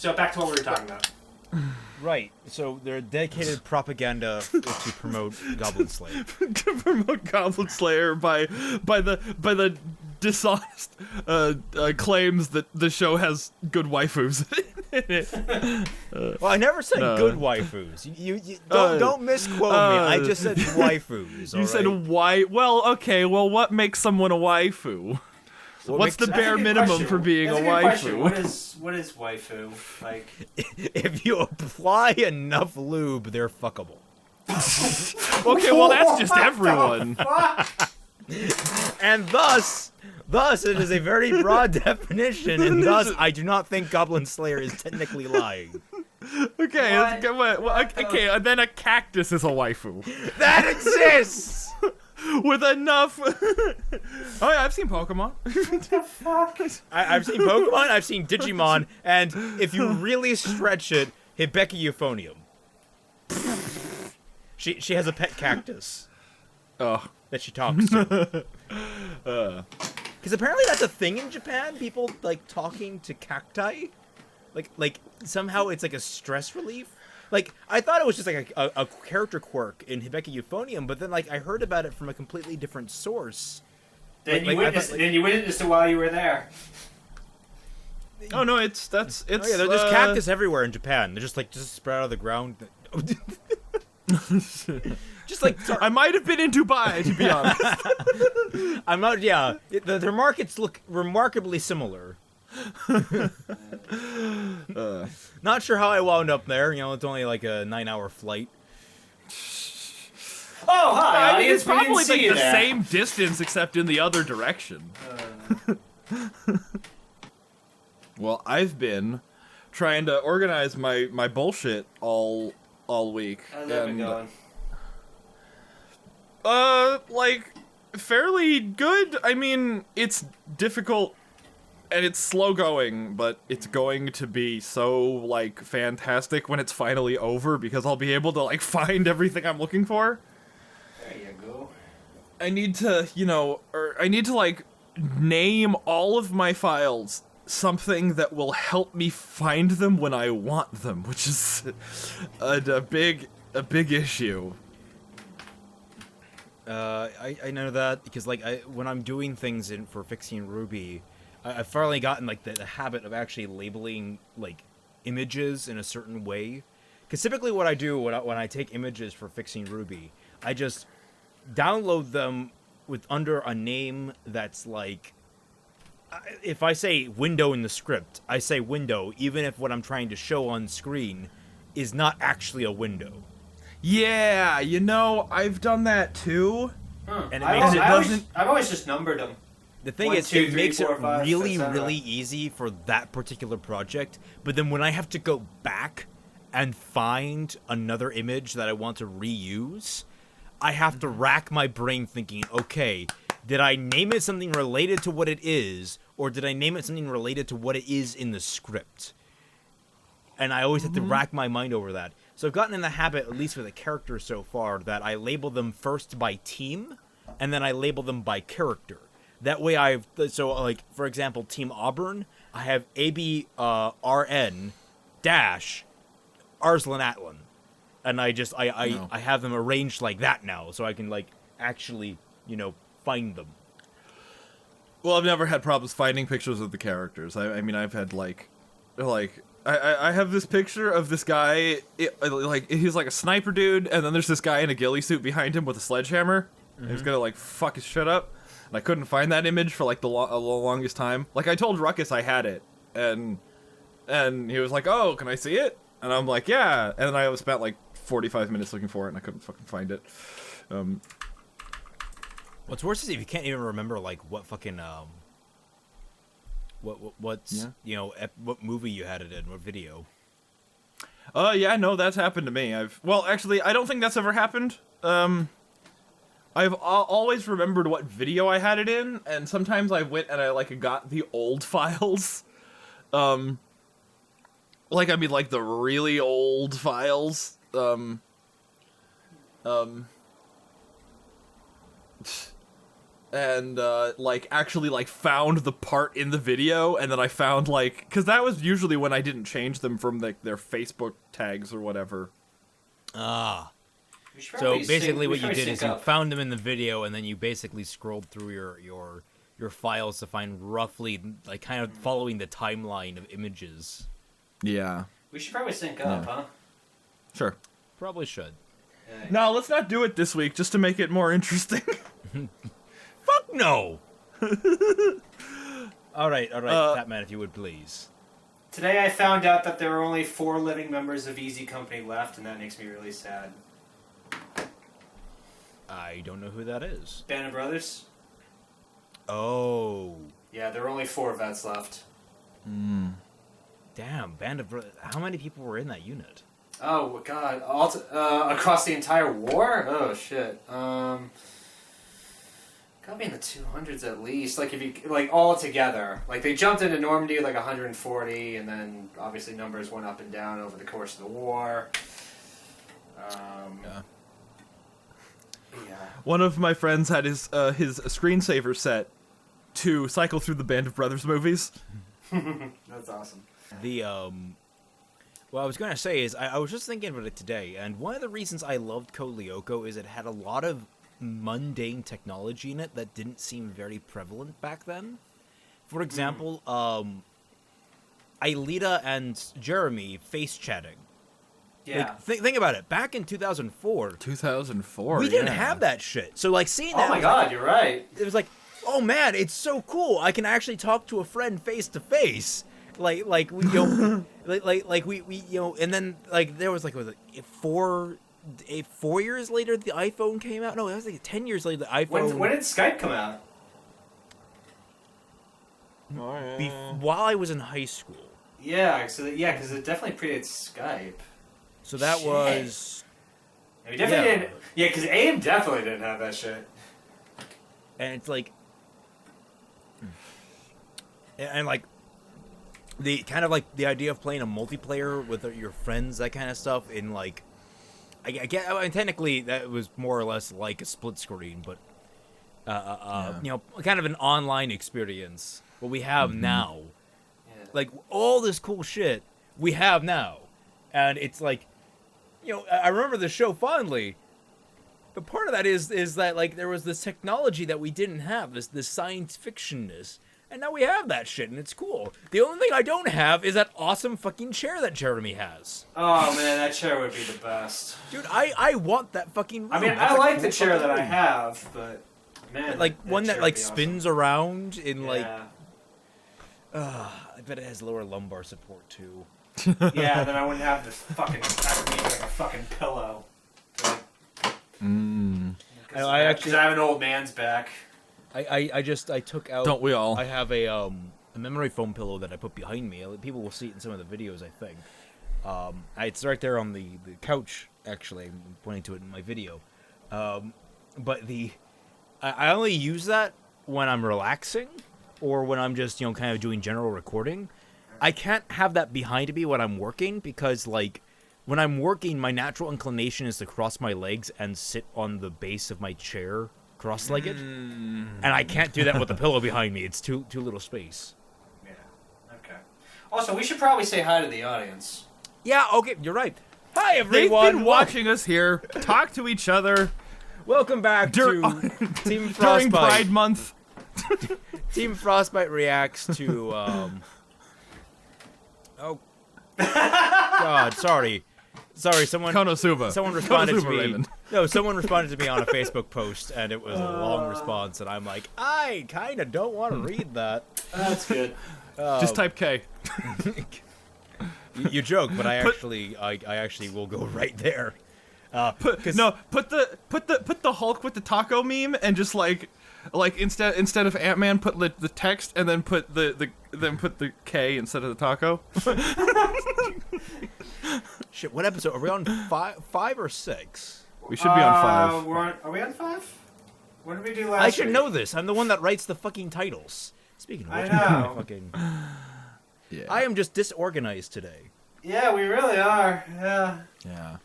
So back to what we were talking about. Right. So they're dedicated propaganda to promote Goblin Slayer. To promote Goblin Slayer by the dishonest claims that the show has good waifus in it. Well, I never said good waifus. You don't misquote me. I just said waifus. You said why? Well, okay. Well, what makes someone a waifu? What's the bare minimum for being a waifu? What is waifu? Like, if you apply enough lube, they're fuckable. Okay, well that's just everyone. And thus it is a very broad definition, and thus I do not think Goblin Slayer is technically lying. Okay, okay, and then a cactus is a waifu. That exists! With enough... Oh yeah, I've seen Pokemon. what the fuck? I've seen Pokemon, I've seen Digimon, and if you really stretch it, Hibeki Euphonium. She has a pet cactus. Oh. That she talks to. Because apparently that's a thing in Japan. People like talking to cacti. Like somehow it's like a stress relief. Like I thought it was just like a character quirk in Hibeki Euphonium, but then like I heard about it from a completely different source. Then you witnessed it while you were there. Oh no, it's. Oh yeah, there's cactus everywhere in Japan. They're just spread out of the ground. Just like I might have been in Dubai, to be honest. I'm not. Yeah, their markets look remarkably similar. Not sure how I wound up there. You know, it's only like a 9-hour flight. Oh hi! I mean, it's probably like the there. same distance, except in the other direction. Well, I've been trying to organize my bullshit all week. How's that been going? Like, fairly good. I mean, it's difficult and it's slow going, but it's going to be so, like, fantastic when it's finally over, because I'll be able to, like, find everything I'm looking for. There you go. I need to, like, name all of my files something that will help me find them when I want them, which is a big issue. I know that because like when I'm doing things for fixing RWBY, I've finally gotten like the habit of actually labeling like images in a certain way. Because typically what I do when I take images for fixing RWBY, I just download them with under a name that's like, if I say window in the script, I say window, even if what I'm trying to show on screen is not actually a window. Yeah, you know, I've done that too. And I've always just numbered them. The thing 1, is, 2, it 3, makes 4, it 5, really, 6, 7. really easy for that particular project. But then when I have to go back and find another image that I want to reuse, I have to rack my brain thinking, okay, did I name it something related to what it is, or did I name it something related to what it is in the script? And I always have to rack my mind over that. So I've gotten in the habit, at least with the characters so far, that I label them first by team, and then I label them by character. That way like, for example, Team Auburn, I have ABRN dash Arslan Atlan. And I have them arranged like that now, so I can, like, actually, find them. Well, I've never had problems finding pictures of the characters. I mean, I've had, I have this picture of this guy, he's like a sniper dude, and then there's this guy in a ghillie suit behind him with a sledgehammer. Mm-hmm. He's gonna, like, fuck his shit up. And I couldn't find that image for, like, the longest time. Like, I told Ruckus I had it, and he was like, oh, can I see it? And I'm like, yeah. And then I spent, like, 45 minutes looking for it, and I couldn't fucking find it. What's worse is if you can't even remember, like, what fucking, what movie you had it in, what video. Yeah, no, that's happened to me. Well, actually, I don't think that's ever happened. I've always remembered what video I had it in, and sometimes I went and I, like, got the old files. Like, I mean, like, the really old files. And, and like actually like found the part in the video, and then I found like, because that was usually when I didn't change them from like their Facebook tags or whatever. Ah. We should So probably basically, sync- what we you should did is sync you up. found them in the video, and then you basically scrolled through your files to find roughly, like, kind of following the timeline of images. Yeah. We should probably sync up, Yeah. huh? Sure. Probably should. Yeah. No, let's not do it this week, just to make it more interesting. Fuck no! all right, Fatman, if you would please. Today I found out that there are only 4 living members of Easy Company left, and that makes me really sad. I don't know who that is. Band of Brothers? Oh. Yeah, there are only 4 vets left. Damn, Band of Brothers. How many people were in that unit? Oh, God. Across the entire war? Oh, shit. Gotta be in the 200s at least. Like, if you, like, all together. Like, they jumped into Normandy with, like, 140, and then, obviously, numbers went up and down over the course of the war. Yeah. Yeah. One of my friends had his screensaver set to cycle through the Band of Brothers movies. That's awesome. What I was going to say is, I was just thinking about it today, and one of the reasons I loved Code Lyoko is it had a lot of mundane technology in it that didn't seem very prevalent back then. For example, Aelita and Jeremy face chatting. Yeah. Like, think about it. Back in 2004, 2004. we didn't have that shit. So, like, seeing that, Oh my God, you're right. it was like, oh man, it's so cool. I can actually talk to a friend face to face. Like we, you know, like we, you know, and then like there was like, was it 4 years later the iPhone came out? No, it was like 10 years later the iPhone. When did Skype come out? While I was in high school. Yeah, so because it definitely predates Skype. So that Shit. was, We definitely Yeah. didn't. Yeah, because AIM definitely didn't have that shit. and it's like, and like, the kind of like the idea of playing a multiplayer with your friends, that kind of stuff, in like, I get, I mean, technically that was more or less like a split screen, but you know, kind of an online experience. What we have now, Yeah. like all this cool shit we have now, and it's like, you know, I remember the show fondly. But part of that is that like there was this technology that we didn't have, this science fictionness. And now we have that shit, and it's cool. The only thing I don't have is that awesome fucking chair that Jeremy has. Oh man, that chair would be the best. Dude, I want that fucking room. I mean, That's I a like cool the chair fucking that I room. have, but man, Like one that chair like would be spins around in awesome. like. I bet it has lower lumbar support too. Yeah, then I wouldn't have this fucking. I would need like a fucking pillow. I actually- because I have an old man's back. I took out. Don't we all? I have a memory foam pillow that I put behind me. People will see it in some of the videos, I think. It's right there on the couch. Actually, I'm pointing to it in my video. But I only use that when I'm relaxing or when I'm just, you know, kind of doing general recording. I can't have that behind me when I'm working because, like, when I'm working, my natural inclination is to cross my legs and sit on the base of my chair cross-legged. And I can't do that with the pillow behind me. It's too little space. Yeah. Okay. Also, we should probably say hi to the audience. Yeah, okay, you're right. Hi, They've everyone. been watching us here talk to each other Welcome back to Team Frostbite. during Pride Month. Team Frostbite reacts to, oh, God, sorry, someone KonoSuba. Someone responded to KonoSuba, me. Raymond. No, someone responded to me on a Facebook post, and it was a long response, and I'm like, I kind of don't want to read that. That's good. Just type K. You joke, but I actually will go right there. Put the Hulk with the taco meme and just like instead of Ant-Man put the text and then put the K instead of the taco. Shit, what episode are we on? Five or 6? We should be on 5. Are we on 5? What did we do last I should week? know this. I'm the one that writes the fucking titles. Speaking of I which, know. fucking, Yeah. I am just disorganized today. Yeah, we really are. Yeah. Yeah.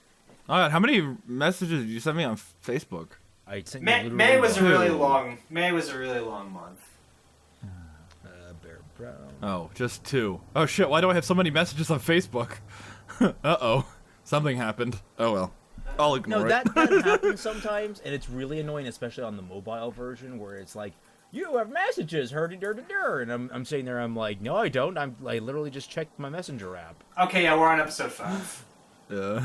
Oh God, how many messages did you send me on Facebook? I sent you May literally was a one. really long. May was a really long month. Bear Brown. Oh, just 2. Oh shit, why do I have so many messages on Facebook? Uh-oh. Something happened. Oh well. I'll ignore No, it. that happens sometimes, and it's really annoying, especially on the mobile version, where it's like, you have messages, hurdy-dur-dur-dur, and I'm sitting there, I'm like, no, I don't. I literally just checked my messenger app. Okay, yeah, we're on episode 5. Yeah.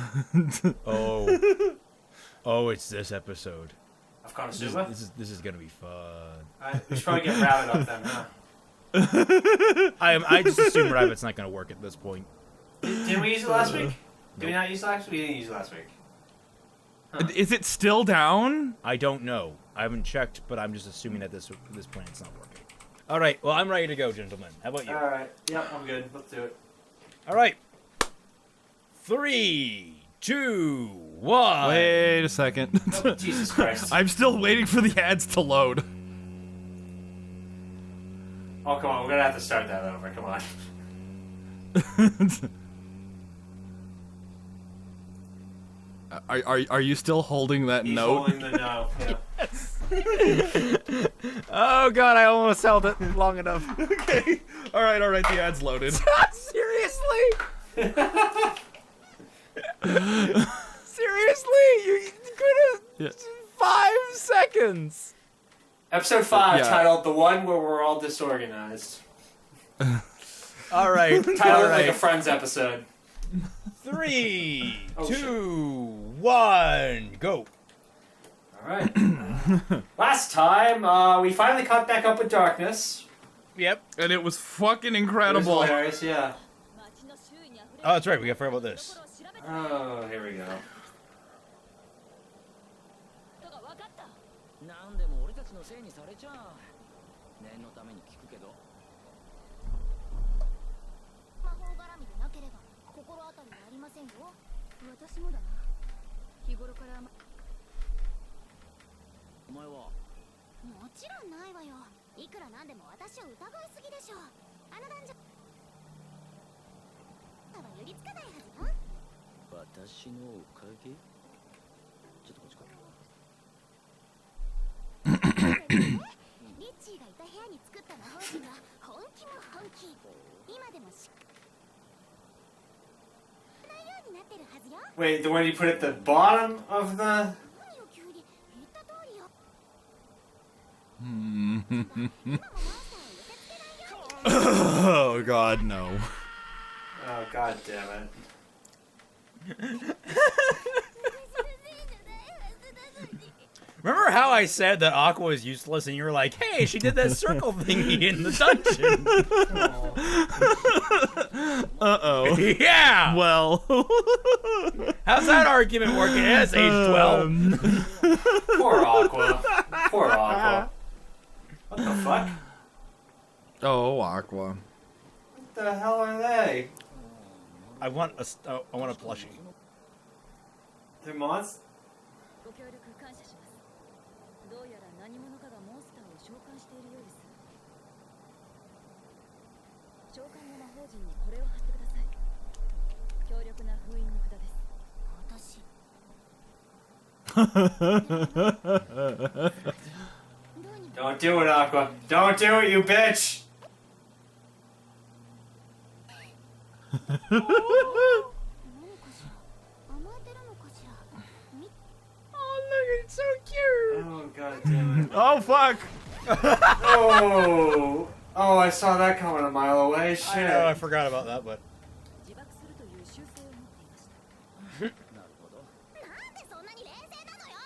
Oh, it's this episode. Of KonoSuba? This is gonna be fun. We should probably get Rabbit up then, huh? I just assume Rabbit's not gonna work at this point. Didn't we use it last week? Did we not use it last week? We didn't use it last week. Huh. Is it still down? I don't know. I haven't checked, but I'm just assuming at this point it's not working. All right. Well, I'm ready to go, gentlemen. How about you? All right. Yep, I'm good. Let's do it. All right. 3, 2, 1. Wait a second. Oh, Jesus Christ. I'm still waiting for the ads to load. Oh, come on. We're going to have to start that over. Come on. Are you still holding that He's note? holding the no. Yeah. Oh god, I almost held it long enough. Okay. All right. The ads loaded. Seriously? Seriously? You could have Yeah. 5 seconds. Episode 5, Yeah. titled The One Where We're All Disorganized. All right. Titled like a Friends episode. 3, Oh, 2, 1, go. Alright. Last time, we finally caught back up with Darkness. Yep. And it was fucking It was incredible. hilarious, yeah. Oh, that's right. We got to forget about this. Oh, here we go. なんでも俺たちのせいにされちゃ念のために聞くけど魔法絡みでなければ心当たりはありませんよ。私もだな。日頃からお前はもちろんないわよ。いくらなんでも私を疑いすぎでしょ。あの男女は寄りつかないはずよ。私のおかげちょっとこっちかリッチーがいた部屋に作った魔法陣は本気も本気。今でもしないようになってるはずよ。 Wait, the one you put at the bottom of the... 何を急に言った通りよ。今もモンスターを寄せつけないように。 Oh god, no. Oh, god damn it. Remember how I said that Aqua is useless and you were like, hey, she did that circle thingy in the dungeon. Uh-oh. Yeah! Well. How's that argument working? It's age 12. Poor Aqua. Poor Aqua. What the fuck? Oh, Aqua. What the hell are they? I want a plushie. They're monsters? ご協力感謝します。どうやら何者かがモンスターを召喚しているようです。召喚の魔法陣にこれを貼ってください。強力な封印の札です。私。 Don't do it, Aqua. Don't do it, you bitch! Oh, look, it's so cute. Oh, god damn it. Oh, fuck. Oh! Oh, I saw that coming a mile away. Shit. I know, I forgot about that, but... 自爆するという習性を持っていました。なるほどなんでそんなに冷静なのよ。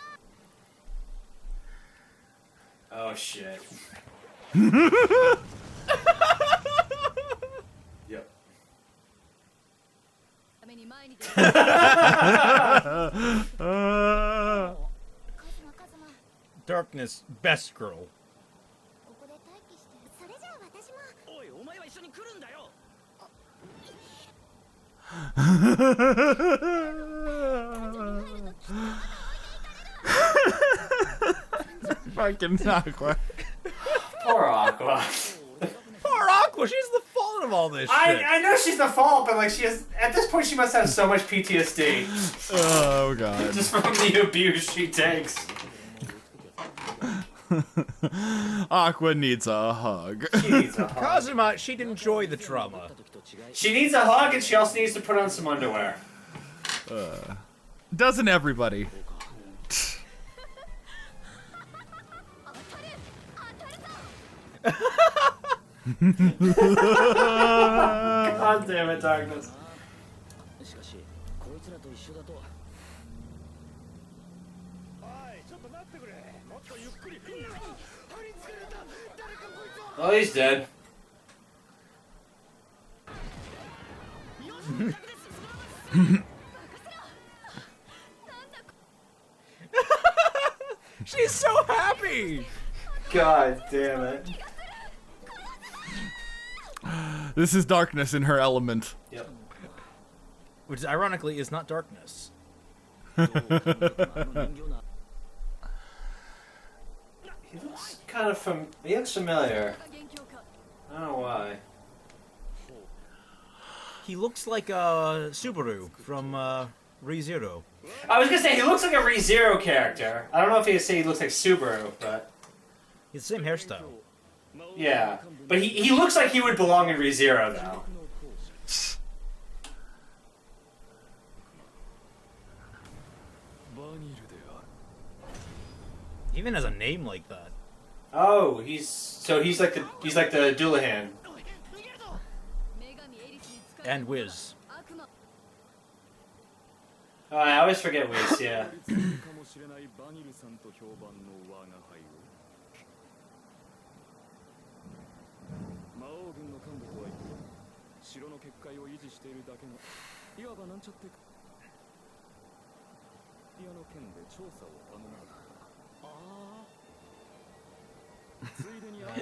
Oh, shit. Yep. ために前に出る。 Uh, カズマカズマ。 Darkness, best girl. ここで待機して。それじゃあ私も。おいお前は一緒に来るんだよ fucking Aqua. Poor Aqua. Poor Aqua, she's the fault of all this shit. I know she's the fault, but like she has at this point she must have so much PTSD Oh, god. just from the abuse she takes. Aqua needs a hug. She needs a hug. Kazuma, she'd enjoy the drama. She needs a hug, and she also needs to put on some underwear. Doesn't everybody? God damn it, Darkness. しかしこいつらと一緒だと Oh, he's dead. She's so happy! God damn it. This is Darkness in her element. Yep. Which, ironically, is not darkness. He looks kind of he looks familiar. I don't know why. He looks like Subaru from ReZero. I was gonna say he looks like a ReZero character. I don't know if he say he looks like Subaru, but He's the same hairstyle. yeah. But he looks like he would belong in ReZero though. He even has a name like that. Oh, he's like the Doulahan. And Wiz. Oh, I always forget Wiz. Yeah. かもしれないバニルさんと評判の我が輩を魔王軍の幹部とは言って城の結界を維持しているだけのいわばなんちゃってピアノ件で調査を頼まれたああついでに書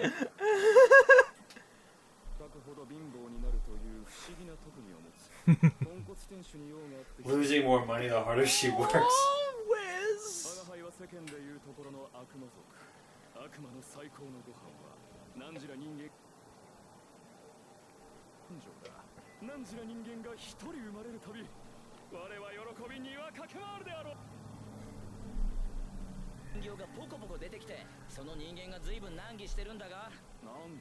くほど貧乏になるという不思議な特技を持つポンコツ店主に用があって Losing more money the harder she works. Wiz! 我が輩は世間でいうところの悪魔族悪魔の最高のご飯は何時ら人間根性だ何時ら人間が一人生まれるたび我は喜びには駆け回るであろう人形がポコポコ出てきてその人間が随分難儀してるんだがなん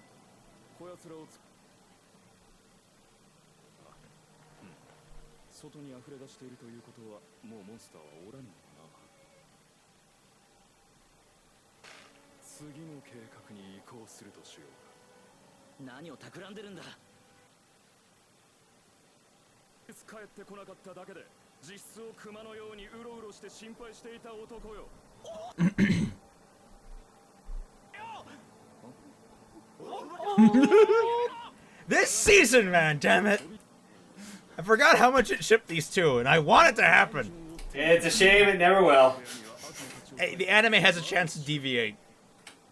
こやつらを外に溢れ出しているということはもうモンスターはおらんのかな次の計画に移行するとしよう何を企んでるんだいつ帰ってこなかっただけで実質を熊のようにうろうろして心配していた男よThis season, man, damn it! I forgot how much it shipped these two, and I want it to happen. It's a shame it never will. Hey, the anime has a chance to deviate.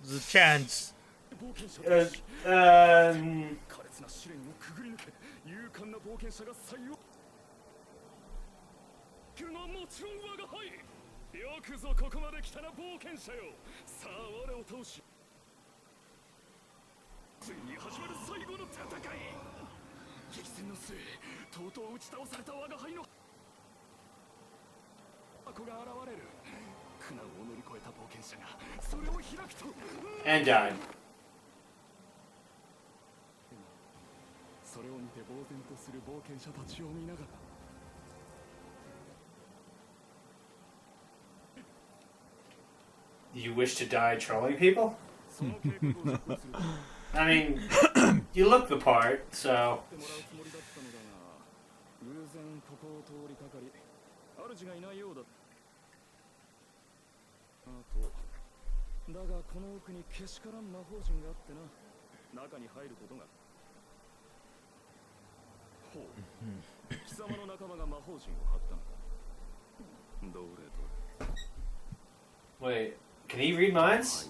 There's a chance. 苛烈な試練をくぐり抜け勇敢な冒険者が採用来るのはもちろん我が輩よくぞここまで来たな冒険者よさあ我を倒しついに始まる最後の戦い激戦の末とうとう打ち倒された我が輩の箱が現れる苦難を乗り越えた冒険者がそれを開くと And died. それを見て呆然とする冒険者たちを見ながら You wish to die trolling people? I mean, you look the part, so. 偶然ここを通りかかり主がいないようだあとだがこの奥にけしからん魔法陣があってな中に入ることがほう貴様の仲間が魔法陣を張ったのかどれどれ Wait, can he read minds?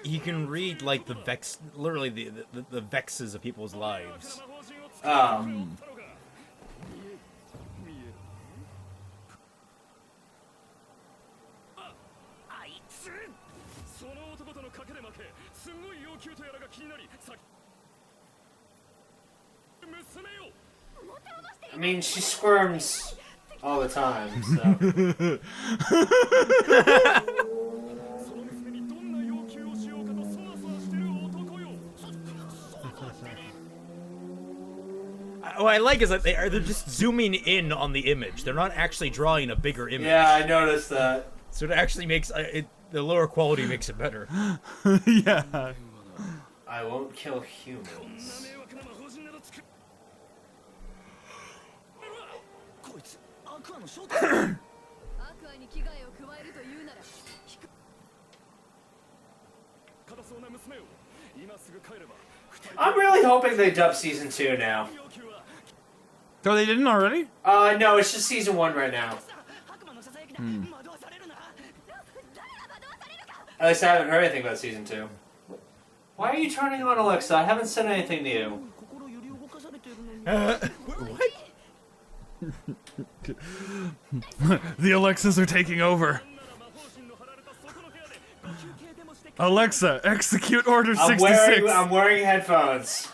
He can read like the vex, literally the vexes of people's lives. Oh. あいつその男との賭けで負けすごい要求とやらが気になりさ娘よ I mean, she squirms all the time. So. その娘にどんな要求をしようかとそわそわしてる男よ。 What I like is that they're just zooming in on the image. They're not actually drawing a bigger image. Yeah, I noticed that. So it actually makes the lower quality makes it better. Yeah. I won't kill humans. 迷惑な魔法陣など作る。こいつアクアの正体。アクアに危害を加えるというなら。硬そうな娘よ。今すぐ帰れば。 I'm really hoping they dub season 2 now. Oh, they didn't already? No, it's just season 1 right now. At least I haven't heard anything about season 2. Why are you turning on Alexa? I haven't said anything to you. What? The Alexas are taking over. Alexa, execute Order 66. I'm wearing headphones.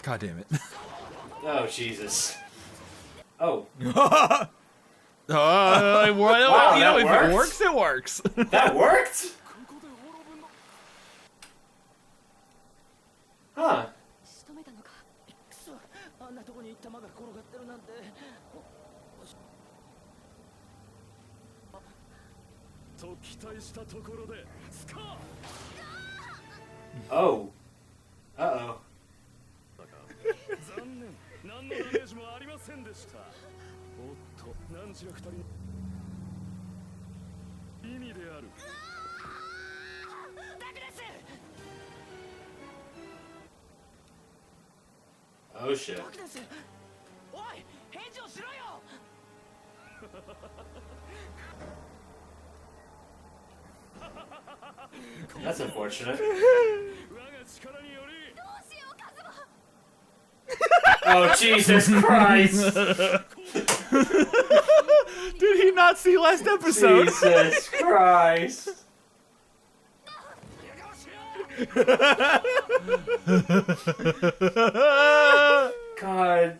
God damn it. Oh, Jesus. Oh. Well, Wow, you know, that if works. it works, it works. That worked? Huh. 仕留めたのか。くそ、あんなとこに弾が転がってるなんて。と期待したところでスカー。 Oh. Uh-oh. 残念、何のダメージもありませんでした。おっと、何時が二人意味である。ダグラス。 Oh, shit. ダグラス。おい、返事をしろよ。 That's unfortunate. 我が力により。 Oh, Jesus Christ! Did he not see last episode? Jesus Christ! God.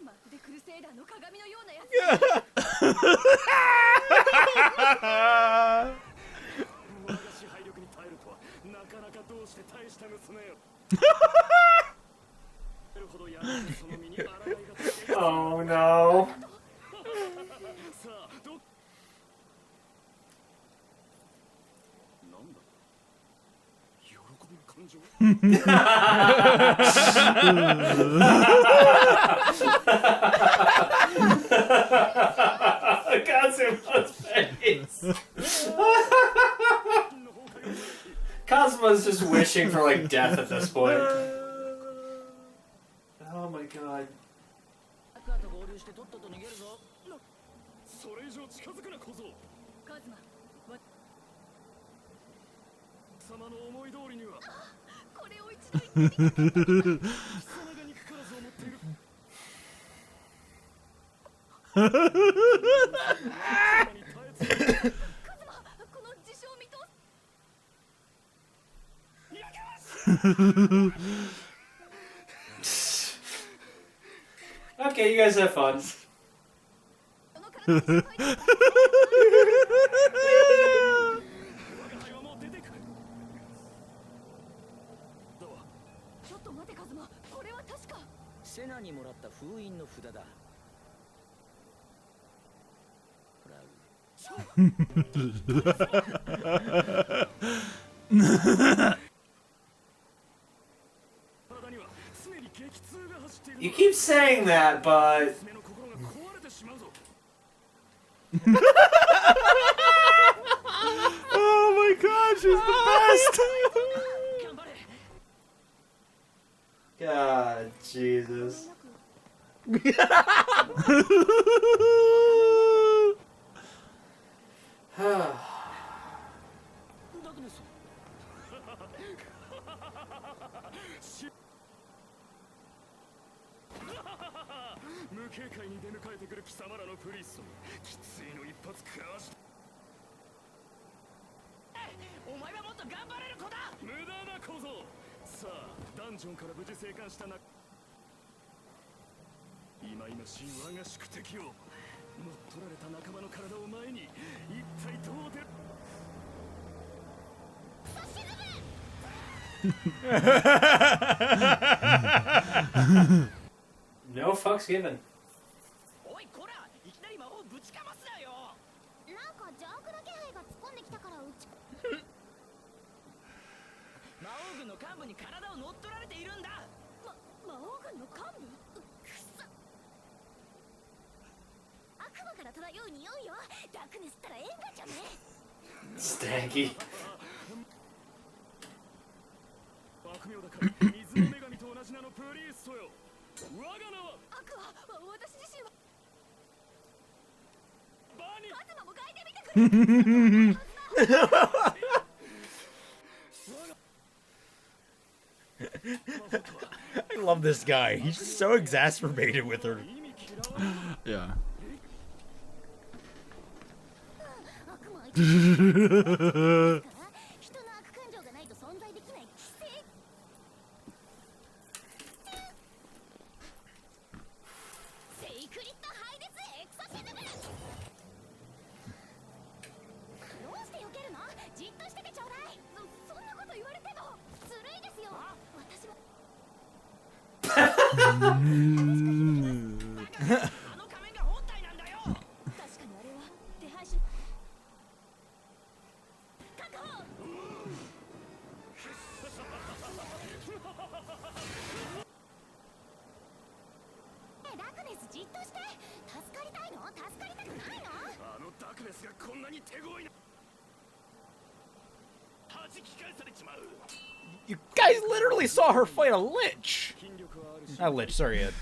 まるでクルセイダーの鏡のようなやつ。 Oh no. Kazuma's face. Kazuma's just wishing for like death at this point. Oh my god. それ以上近づくな小僧。カズマ。様の思い通りには。これを一度言ってみて。貴様が憎からずを持っている。 Okay, you guys have fun. You keep saying that, but Oh my god, she's the best. God, Jesus. No fucks given. おいこらいきなり魔法ぶちかますなよ。なんか邪悪な気配が突っ込んできたからうち魔王軍の幹部に体を乗っ取られているんだ。魔王軍の幹部くっそ悪魔から漂う匂いよ。ダークネスったら縁がじゃね Stanky. 悪名高い水の女神と同じ名のプリーストよ。我が名は悪魔私自身はバニカズマも書いてみてくれI love this guy. He's just so exasperated with her. Yeah. 悪魔は一人人の悪感情がないと存在できない奇跡セイクリッドハイデスエクソシズムどうして避けるのじっとしててちょうだいそんなこと言われてもずるいですよ私はあの仮面が本体なんだよ。確かにあれは手配し確保ダークネスじっとして助かりたいの助かりたくないのあのダークネスがこんなに手強いな。弾き返されちまう。 You guys literally saw her fight a lich. 筋力はあるし Not lich, sorry, a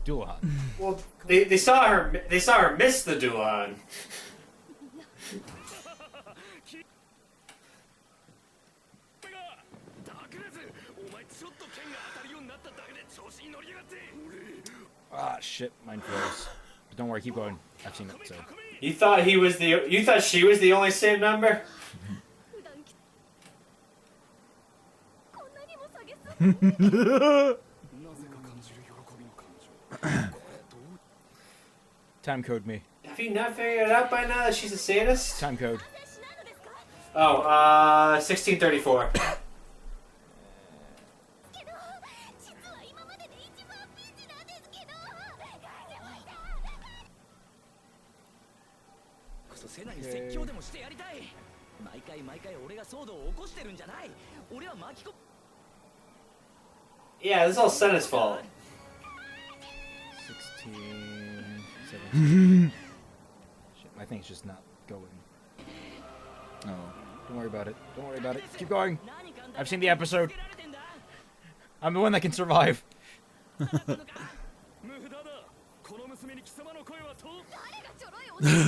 Duhan. Well, they saw her miss the Duan. ダークネスお前ちょっと剣が当たるようになっただけで調子に乗りやがって。 Ah, shit, mine froze. But don't worry, keep going. I've seen it, so. You thought she was the only same number? 普段きこんなにも下げすなぜか感じる喜びの感情。これどう Time code me. Have you not figured it out by now that she's a sadist? Time code. しないのですか Oh, 1634. けど実は今までで一番ピンチなんですけど感じましたこそセナに説教でもしてやりたい。毎回俺が騒動を起こしてるんじゃない。俺は巻き込 Yeah, this is all Senna's fault. 16, 17. Shit, my thing's just not going. Oh. Don't worry about it. Don't worry about it. Keep going. 何かんだ I've seen the episode. つけられてんだ。 I'm the one that can survive. 無駄だ。この娘に貴様の声は通っ誰がちょろいおじさん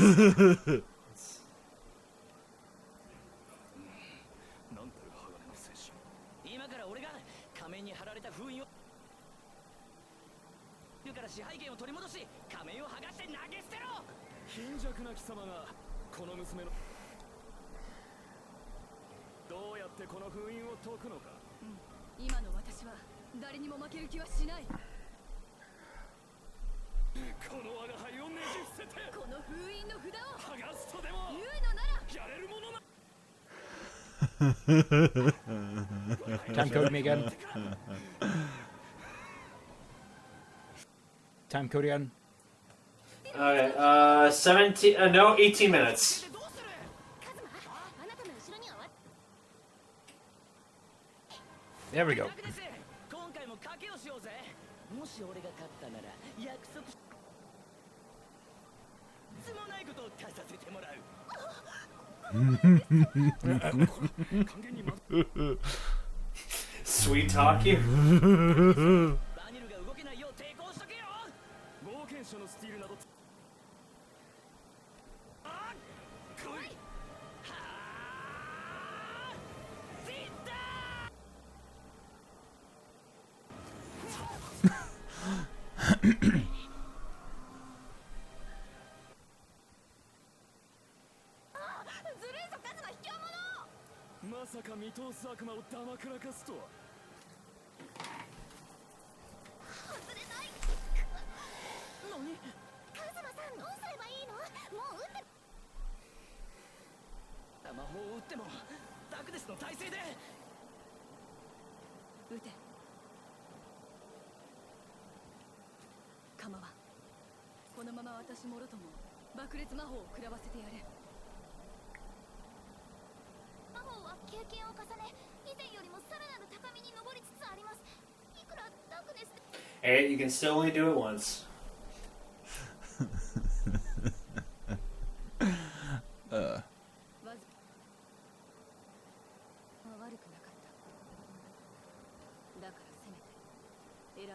なんて鋼の精神。今から俺が仮面に貼られた封印をいるから支配権を取り戻し仮面を剥がして投げ捨てろ。貧弱な貴様がこの娘のどうやってこの封印を解くのか。今の私は誰にも負ける気はしないこの我が輩をねじ伏せてこの封印の札を剥がすとでも言うのならやれるものな。 Time code me again. Time code again. Okay, 17, no, 18 minutes. どうするカズマあなたの後ろには There we go. 楽です今回も賭けをしようぜ。もし俺が勝ったなら約束しつもないことをかさせてもらう。 Sweet talk you. バニルが動けないよう抵抗しとけよ。冒険者のスティールなどあっ来い。はあフィッタずるいぞカズマ、卑怯者。まさか見通す悪魔をだまくらかすとは。外れない。何。カズマさん、どうすればいいの？もう撃って。魔法を打ってもダクネスの体勢で。撃て。構わん。このまま私もろとも爆裂魔法を食らわせてやれ。魔法は経験を重ね、以前よりもさらなる高みに登りつつあります。いくらダークネスで。Hey, you can still only do it once. 悪くなかった。だからせめて選べ。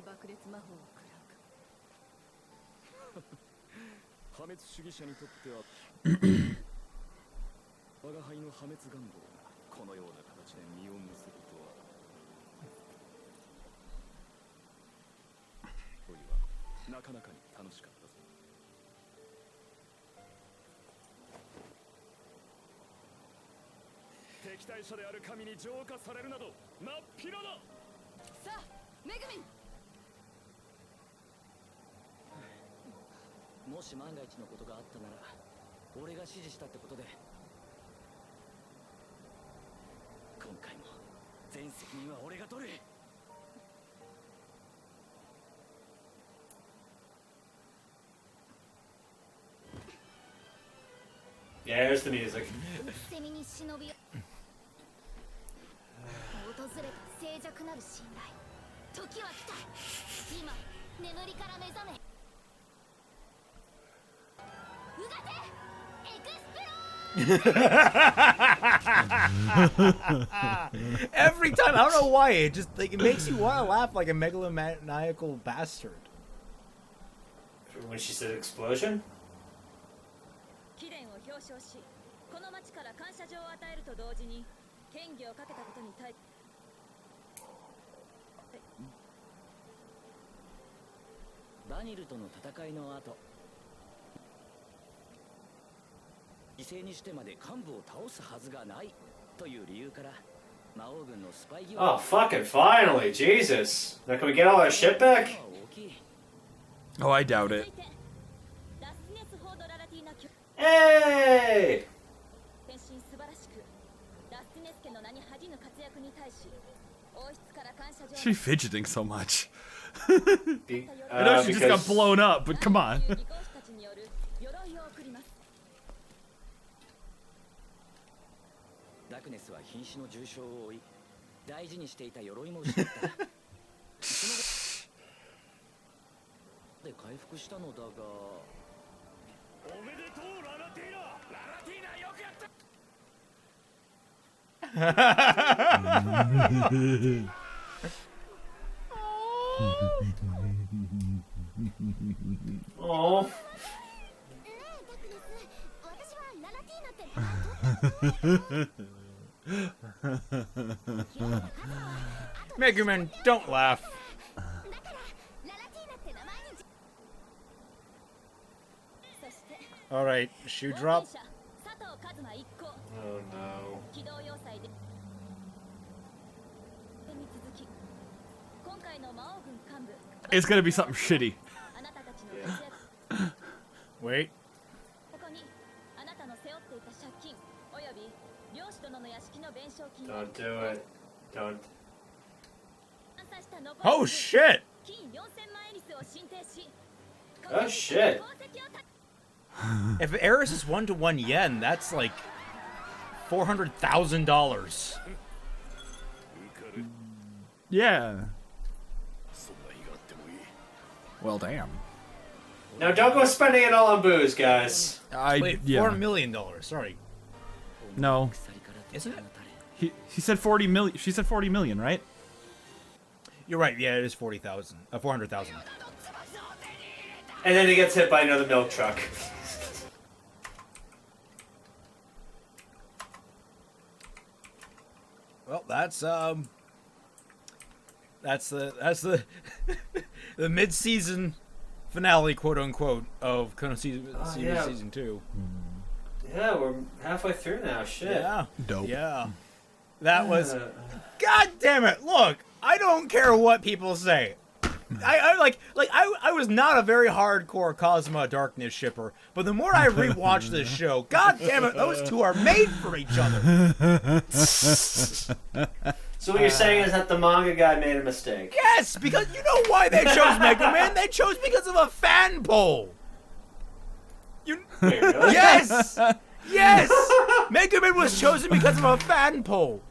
爆裂魔法を食らうか。破滅主義者にとっては我が輩の破滅願望がこのような形で実を結ぶとは。おいはなかなかに楽しかったぞ。敵対者である神に浄化されるなど真っ平だ。さあ、めぐみん。もし万が一のことがあったなら俺が指示したってことで。今回も全責任は俺が取る。 Yeah, there's the music. セミに忍び寄訪れた静寂なる信頼。時は来た。今眠りから目覚め。うがてエクスプロEvery time, I don't know why, it just like it makes you want to laugh like a megalomaniacal bastard. When she said explosion? 貴殿を表彰し、この町から感謝状を与えると同時に権威をかけたことに対し。バニルとの戦いの後、犠牲にしてまで幹部を倒すはずがないという理由から魔王軍のスパイ疑 Oh, 惑 fucking finally. Jesus. Now, can we get all our shit back? が大きい。 Oh, I doubt it. ラスネス・フォード・ララティーナ Hey! 変身素晴らしく、ラスネス家の名に恥じぬ活躍に対し、王室から感謝状 She's fidgeting so much. Be- I know she just got because blown up, but come on. 技工士たちによる鎧を贈ります。ダクネスは瀕死の重傷を負い、大事にしていた鎧も失った。その後で回復したのだが。おめでとうララティーナ。ララティーナよくやった。 Oh. ねえダクネス、私はララティーナって名前取った。 Megaman, don't laugh. だからララティーナって名前に。そして All right, shoe drop. 冒険者佐藤一馬一行 Oh no. 機動要塞でに続き、今回の魔王軍幹部 It's gonna be something shitty. あなたたちの活躍。 Wait. ここにあなたの背負っていた借金および漁師殿の屋敷の弁償金を Don't do it. Don't. 暗殺した残り Oh shit! 金4000万エリスを進呈し、 Oh shit. 功績をた If Eris is 1-to-1 yen, that's like $400,000. Yeah. Well, damn. Now don't go spending it all on booze, guys. Wait, yeah. $4 million. Sorry. No. Isn't it? He said 40 million. She said 40 million, right? You're right. Yeah, it is 400,000. And then he gets hit by another milk truck. Well, that's the the mid-season finale, quote unquote, of KonoSuba yeah. season 2. Yeah, we're halfway through now. Shit. Yeah. Dope. Yeah. That was. God damn it! Look, I don't care what people say. I was not a very hardcore Cosma Darkness shipper, but the more I rewatch this show, god damn it, those two are made for each other. So what you're saying is that the manga guy made a mistake? Yes, because you know why they chose Mega Man? They chose because of a fan poll. Wait, really? Yes! Yes! Mega Man was chosen because of a fan poll.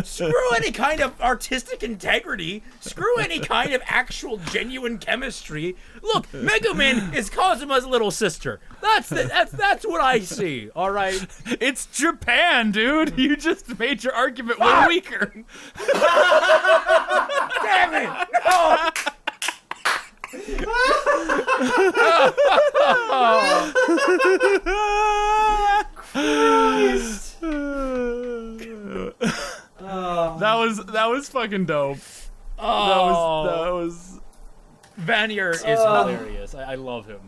Screw any kind of artistic integrity. Screw any kind of actual genuine chemistry. Look, Mega Man is Kazuma's little sister. That's what I see. All right. It's Japan, dude. You just made your argument way weaker. Damn it! No. Christ. That was fucking dope. Oh, That was. Vanier is hilarious. I love him.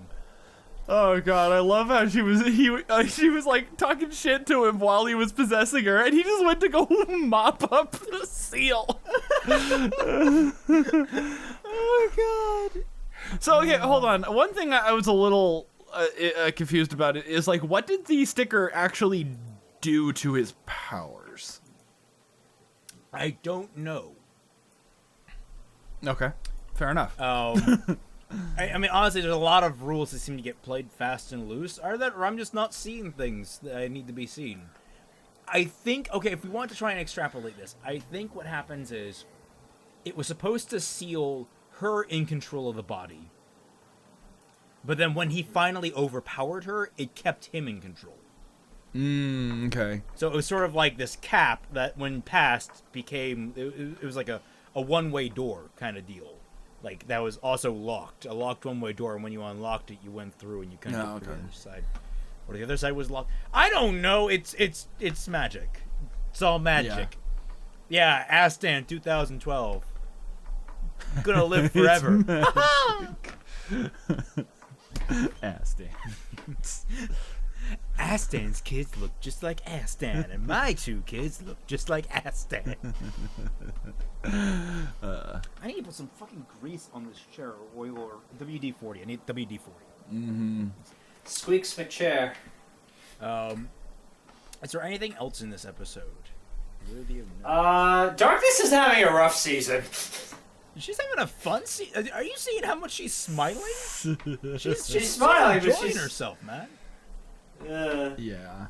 Oh god, I love how she was like talking shit to him while he was possessing her, and he just went to go mop up the seal. Oh god. So okay, hold on. One thing I was a little confused about it is like, what did the sticker actually do to his powers? I don't know. Okay, fair enough. I mean, honestly, there's a lot of rules that seem to get played fast and loose. Or I'm just not seeing things that I need to be seen. I think, okay, if we want to try and extrapolate this, I think what happens is it was supposed to seal her in control of the body. But then when he finally overpowered her, it kept him in control. Okay. So it was sort of like this cap that, when passed, became... It was like a one-way door kind of deal. Like, that was also locked. A locked one-way door, and when you unlocked it, you went through and you kind of went to the other side. Or the other side was locked. I don't know. It's magic. It's all magic. Yeah, Astan 2012. I'm gonna live forever. Astan. Astan's kids look just like Astan, and my two kids look just like Astan. I need to put some fucking grease on this chair, or oil, or WD-40. I need WD-40. Mm-hmm. Squeaks McChair. Is there anything else in this episode? Worthy of note? Darkness is having a rough season. She's having a fun season. Are you seeing how much she's smiling? She's smiling, but enjoying she's herself, man. Yeah.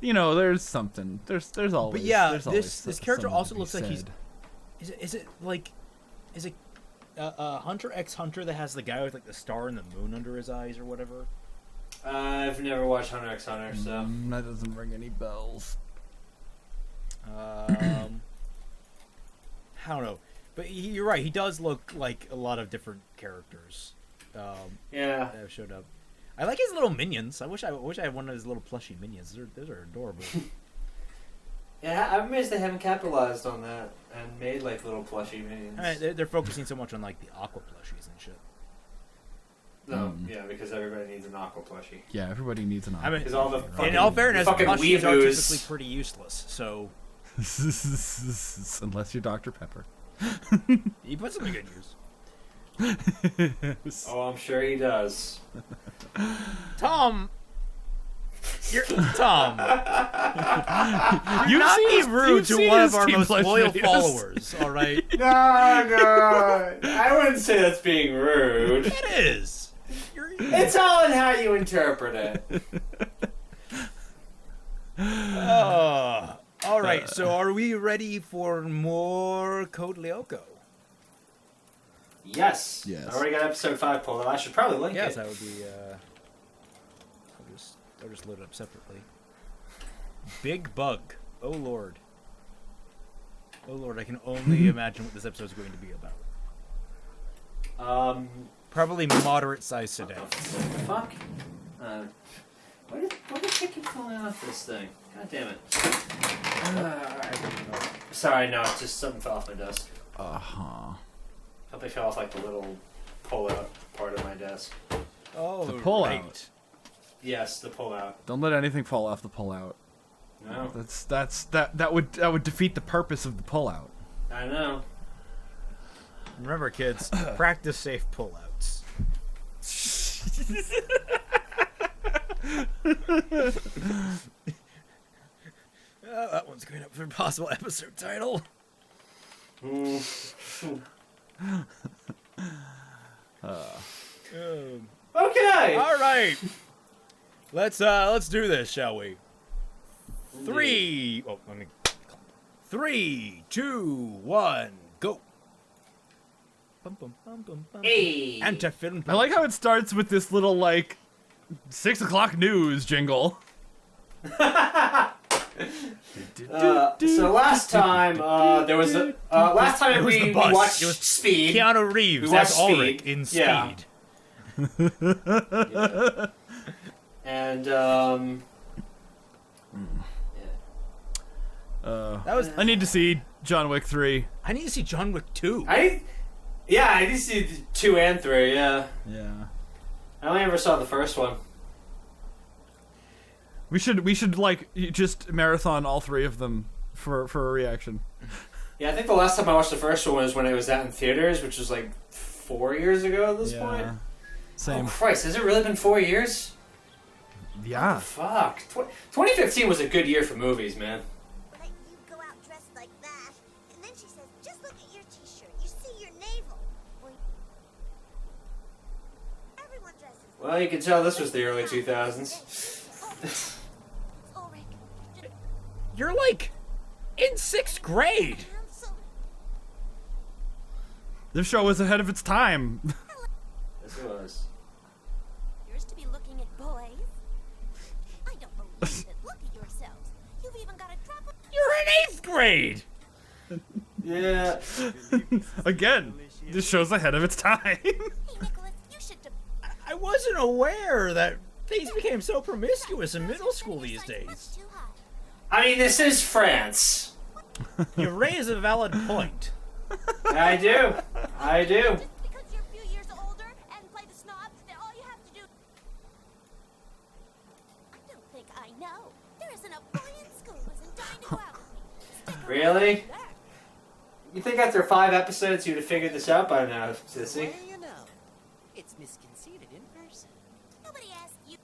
You know, there's something. There's always. But yeah, there's this character something also to be looks like he's. said. Is it Hunter x Hunter that has the guy with like the star and the moon under his eyes or whatever? I've never watched Hunter x Hunter, so That doesn't ring any bells. I don't know, but you're right. He does look like a lot of different characters. yeah. That have showed up. I like his little minions. I wish I had one of his little plushy minions. Those are adorable. Yeah, I'm amazed they haven't capitalized on that and made like little plushy minions. They're focusing so much on like the aqua plushies and shit. No, yeah, because everybody needs an aqua plushie. Yeah, everybody needs an eye. I mean, Because all the fucking, in all fairness, fucking plushies are weeaboos. typically pretty useless. So Unless you're Dr. Pepper. he puts them to good use. Oh, I'm sure he does. Tom, Tom. You've Not seen be his- rude you've to seen one his of our Team most Pledge loyal videos. followers. All right, No, I wouldn't say that's being rude. it is. It's all in how you interpret it. All right. So, are we ready for more Code Lyoko? Yes. Yes. I already got episode 5 pulled up. I should probably link Yes, it. that would be. I'll just load it up separately. Big bug. Oh lord. Oh lord, I can only imagine what this episode is going to be about. Probably moderate size sedan. Fuck. Why did it keep falling off this thing? God damn it. Sorry, no, it's just something fell off my desk. Something fell off like the little pull-out part of my desk. Oh, The pullout. right. Yes, the pull-out. Don't let anything fall off the pullout. No, That would defeat the purpose of the pullout. I know. Remember, kids, practice safe pullouts. That one's going up for a possible episode title. Okay. All right, let's do this, shall we? 3, 2, 1, go. Bum, bum, bum, bum, bum. Hey. Anti-film. I like how it starts with this little like 6 o'clock news jingle. So last time there was a last time It was the we bus. watched It was Speed. Keanu Reeves. We That's watched Ulrich Speed. in Speed. Yeah. And That was. I need to see John Wick 3. I need to see John Wick 2. I did see 2 and 3. Yeah, Yeah. I only ever saw the first one. We should like just marathon all 3 of them for a reaction. Yeah, I think the last time I watched the first one was when it was out in theaters, which was like 4 years ago at this point. Same. Oh Christ, has it really been 4 years? Yeah. Fuck. 2015 was a good year for movies, man. Let you go out dressed like that. And then she says, just look at your t-shirt. You see your navel. Well, everyone dresses. Well, you can tell this was the early 2000s. Ulrich, just You're like in 6th grade. cancel. This show was ahead of its time. Yes, it was. Yours to be looking at boys. I don't believe it. Look at yourselves. You've even got a drop of... You're in 8th grade. Yeah. Again, this show's ahead of its time. Hey, Nicholas, you should... I wasn't aware that things became so promiscuous in middle school these days. Too high. I mean, this is France. You raise a valid point. I do. I do. Just because you're a few years older and play the snob, that all you have to do... I don't think I know. There isn't a boy in school who isn't dying to go out with me. Stick around Really? and learn. You think after 5 episodes you'd have figured this out by now, sissy? Well, you know, it's misconceited in person. Nobody asked you.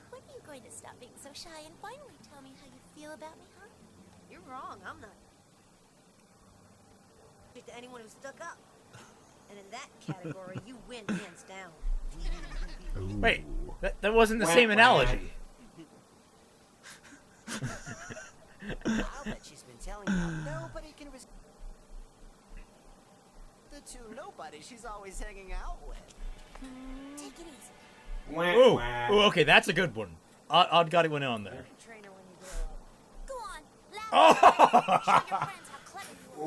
When are you going to stop being so shy and finally tell me how you feel about me, huh? You're wrong. I'm not. To anyone who stuck up, and in that category, you win hands down. Wait, that wasn't the Wah, same wah. analogy. I'll bet she's been telling you how nobody can resist the 2 nobodies she's always hanging out with. Take it easy. Wah, Ooh, wah. ooh, okay, that's a good one. Odd got it went on there. Trainer when you grow up. Go on, loud. Oh, Show your friends how clever you are.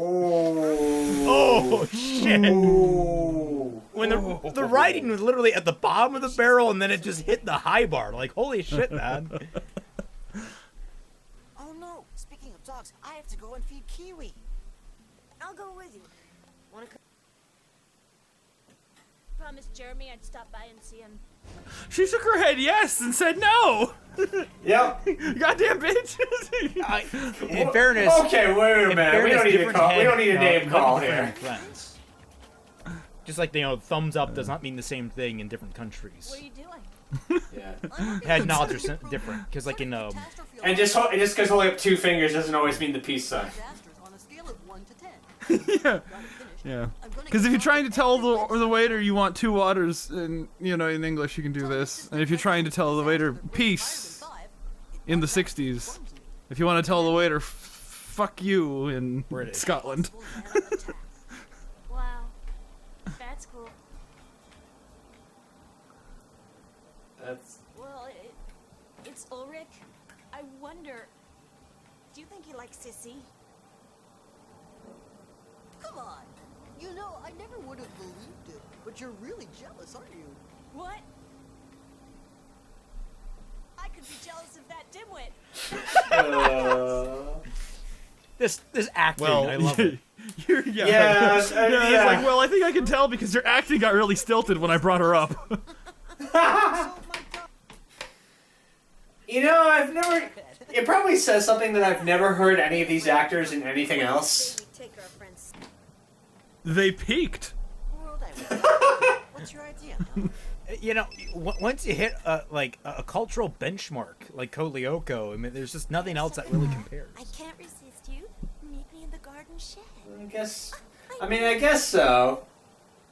oh shit! Ooh. When the writing was literally at the bottom of the barrel, and then it just hit the high bar. Like, holy shit, man! Oh no! Speaking of dogs, I have to go and feed Kiwi. I'll go with you. Wanna come? Promised Jeremy I'd stop by and see him. She shook her head yes and said no. Yep. Goddamn bitch. In fairness, Okay, wait a in minute. We fairness, don't need a different call. We head, don't need a name call different here. friends. Just like, thumbs up does not mean the same thing in different countries. What are you doing? Yeah. Head nods are different, because like in And just because holding up 2 fingers doesn't always mean the peace sign. On a scale of 1 to 10. Yeah. Yeah. Because if you're trying to tell the waiter you want 2 waters, in in English you can do this. And if you're trying to tell the waiter peace in the 60s, if you want to tell the waiter fuck you in British. Scotland. That's Well, it's Ulrich. I wonder. Do you think he likes Sissy? Come on. You know, I never would have believed it, but you're really jealous, aren't you? What? I could be jealous of that dimwit. This acting, Well, I love it. yeah. Yeah, It's like, well, I think I can tell because your acting got really stilted when I brought her up. You know, I've never. It probably says something that I've never heard any of these actors in anything else. We take our friends. They peaked. World I What's your idea? You know, once you hit like a cultural benchmark like Lyoko, I mean, there's just nothing else that really compares. I can't resist you. Meet me in the garden shed. I guess so.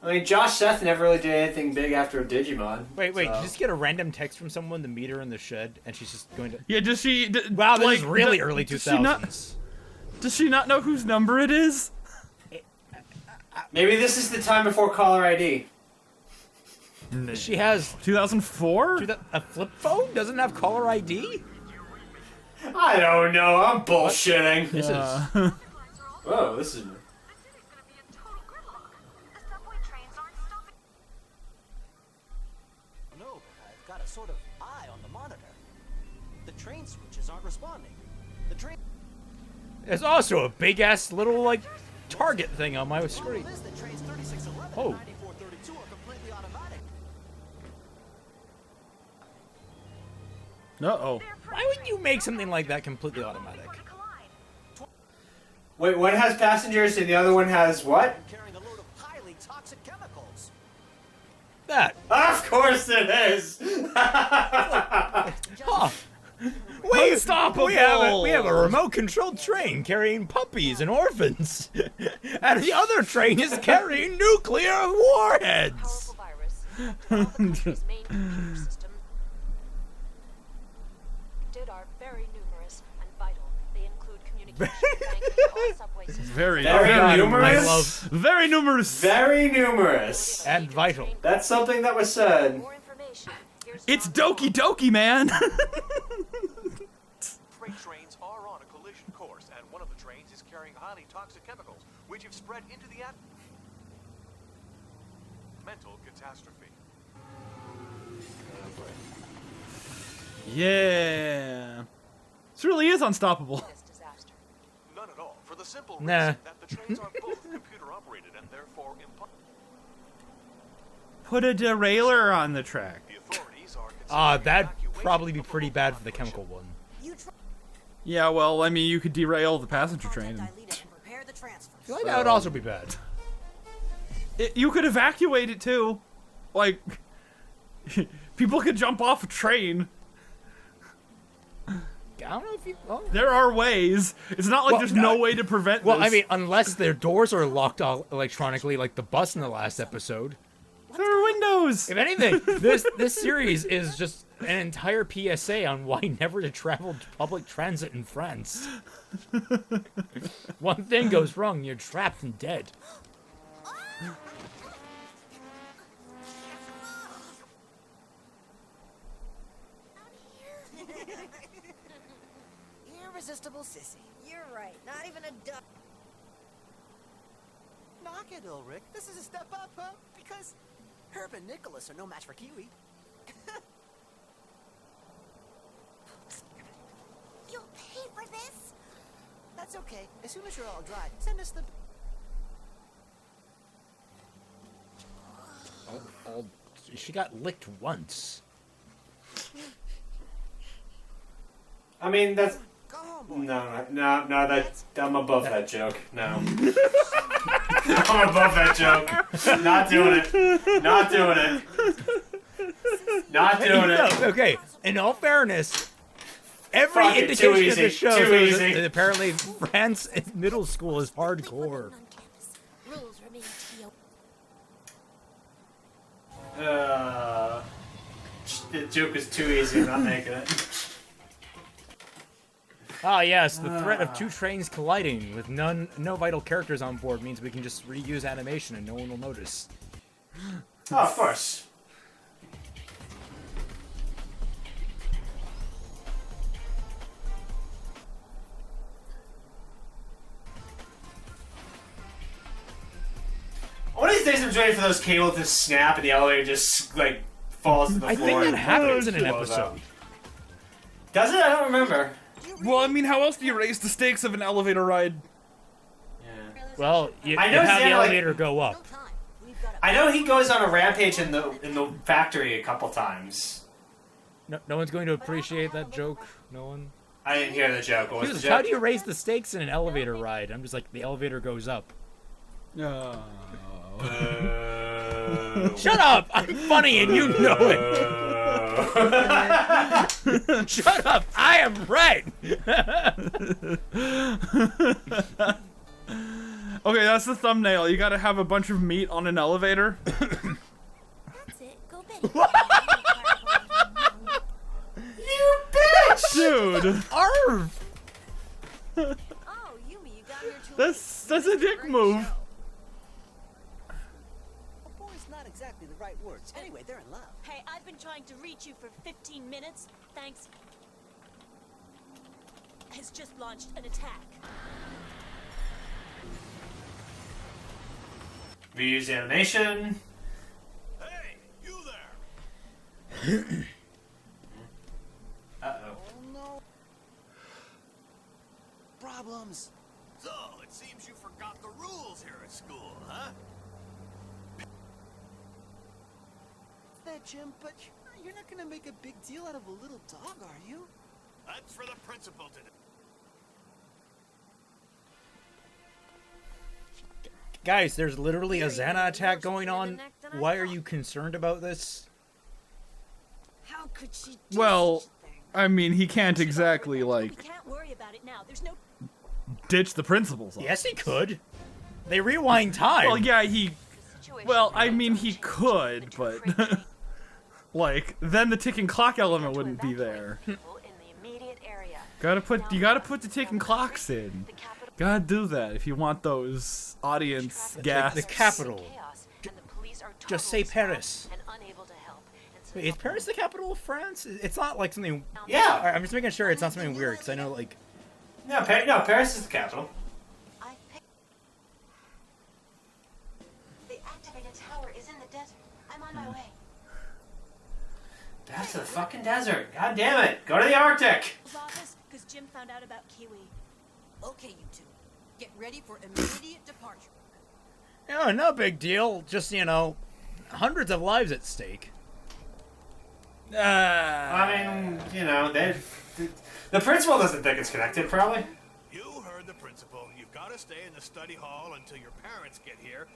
I mean, Josh Seth never really did anything big after Digimon. Wait, so. did you just get a random text from someone to meet her in the shed, and she's just going to... Yeah, does she... Wow, this like, is really early 2000s. Does she not know whose number it is? Maybe this is the time before caller ID. She has... 2004? A flip phone? Doesn't have caller ID? I don't know. I'm bullshitting. This is... Whoa, this is... No, I've got a sort of eye on the monitor. The train switches aren't responding. The train. There's also a big-ass little, like, target thing on my screen. The trains 3611 Oh. and 9432 are completely automatic. Uh-oh. Why would you make something like that completely automatic? Wait, one has passengers and the other one has what? Carrying a load of highly toxic chemicals. That. Of course it is! Huh. Unstoppable! We have a remote-controlled train carrying puppies and orphans. And the other train is carrying nuclear warheads. Powerful virus. All the country's main computer system. Did are very numerous and vital. They include communication, banking, all subway systems. Very numerous? I love Very numerous. Very numerous. and vital. That's something that was said. More information. Here's It's John Doki Doki, man. Freight trains are on a collision course, and one of the trains is carrying highly toxic chemicals, which have spread into the atmosphere. Mental catastrophe. Yeah. This really is unstoppable. this disaster. None at all, for the simple Nah. reason that the trains are both computer operated and therefore Put a derailleur on the track. the authorities are That'd evacuation probably be of the pretty local bad for the population. chemical one. You try Yeah, well, I mean, you could derail the passenger train. contact Dilita and prepare the transfer. I feel like that would also be bad. You could evacuate it too. Like, people could jump off a train. I don't know if you... Well, There are ways. It's not like Well, there's no, no way to prevent well, this. I mean, unless their doors are locked electronically, like the bus in the last episode. there are windows. If anything, this series is just an entire PSA on why never to travel to public transit in France. One thing goes wrong, you're trapped and dead. Irresistible sissy. You're right. Not even a duck. Knock it, Ulrich. This is a step up, huh? Because Herb and Nicholas are no match for Kiwi. You'll pay for this? That's okay. As soon as you're all dry, send us the. She got licked once. I mean, that's... Go home, boy. No, that I'm above that joke. No. I'm above that joke. Not doing it. Not doing it. Not doing No, it. okay, in all fairness, every Fuck it, too indication of the easy, show too shows easy. that apparently France middle school is hardcore. On campus. Rules remain to be The joke is too easy. I'm not making it. Ah, yes, the threat of two trains colliding with no vital characters on board means we can just reuse animation and no one will notice. Oh, of course. these days I'm just waiting for those cables to snap and the elevator just like falls to the I floor. think that and happens in an blows up. episode. Does it? I don't remember. Well, I mean, how else do you raise the stakes of an elevator ride? Yeah. Well, you I know have the Xana, like- elevator go up. I know he goes on a rampage in the factory a couple times. No one's going to appreciate that joke. No one. I didn't hear the joke. What was the Jesus, joke? how do you raise the stakes in an elevator ride? I'm just like, the elevator goes up. Shut up! I'm funny and you know it. Shut up! I am right. Okay, that's the thumbnail. You gotta have a bunch of meat on an elevator. That's it. Go Betty. You bitch! Dude, Arv! Oh, Yumi, you got here too that's a dick move. Well, boy's not exactly the right words. Anyway, they're in love. Hey, I've been trying to reach you for 15 minutes. Thanks. Has just launched an attack. Reuse animation. Hey, you there! Uh-oh. Oh no. Problems. So, it seems you forgot the rules here at school, huh? That Jim, but you're not gonna make a big deal out of a little dog, are you? That's for the principal to do. Guys, there's literally a Xana attack going on. Why are you concerned about this? How could she do Well, such a thing? I mean, he can't exactly, We like, can't worry about it now. There's no. ditch the principles. Yes, he could. They rewind time. Well, yeah, he... The situation Well, I really mean, doesn't he change. could, The but... two crazy like, then the ticking clock element to wouldn't be evacuate there. people in the immediate area. You gotta put the ticking clocks in. The capital Gotta do that if you want those audience gas. the capital. chaos, and the police are Just say totally Paris. swamped and unable to help. And so Wait, is Paris the capital of France? It's not like something... Yeah. Alright, I'm just making sure it's not something weird, because I know, like... No, Paris is the capital. I picked... The activated tower is in the desert. I'm on my way. Back to the fucking desert. God damn it. Go to the Arctic. Office, because Jim found out about Kiwi. Okay, you two. Get ready for immediate departure. Oh, no big deal. Just, you know, hundreds of lives at stake. I mean, you know, the principal doesn't think it's connected, probably. You heard the principal. You've got to stay in the study hall until your parents get here.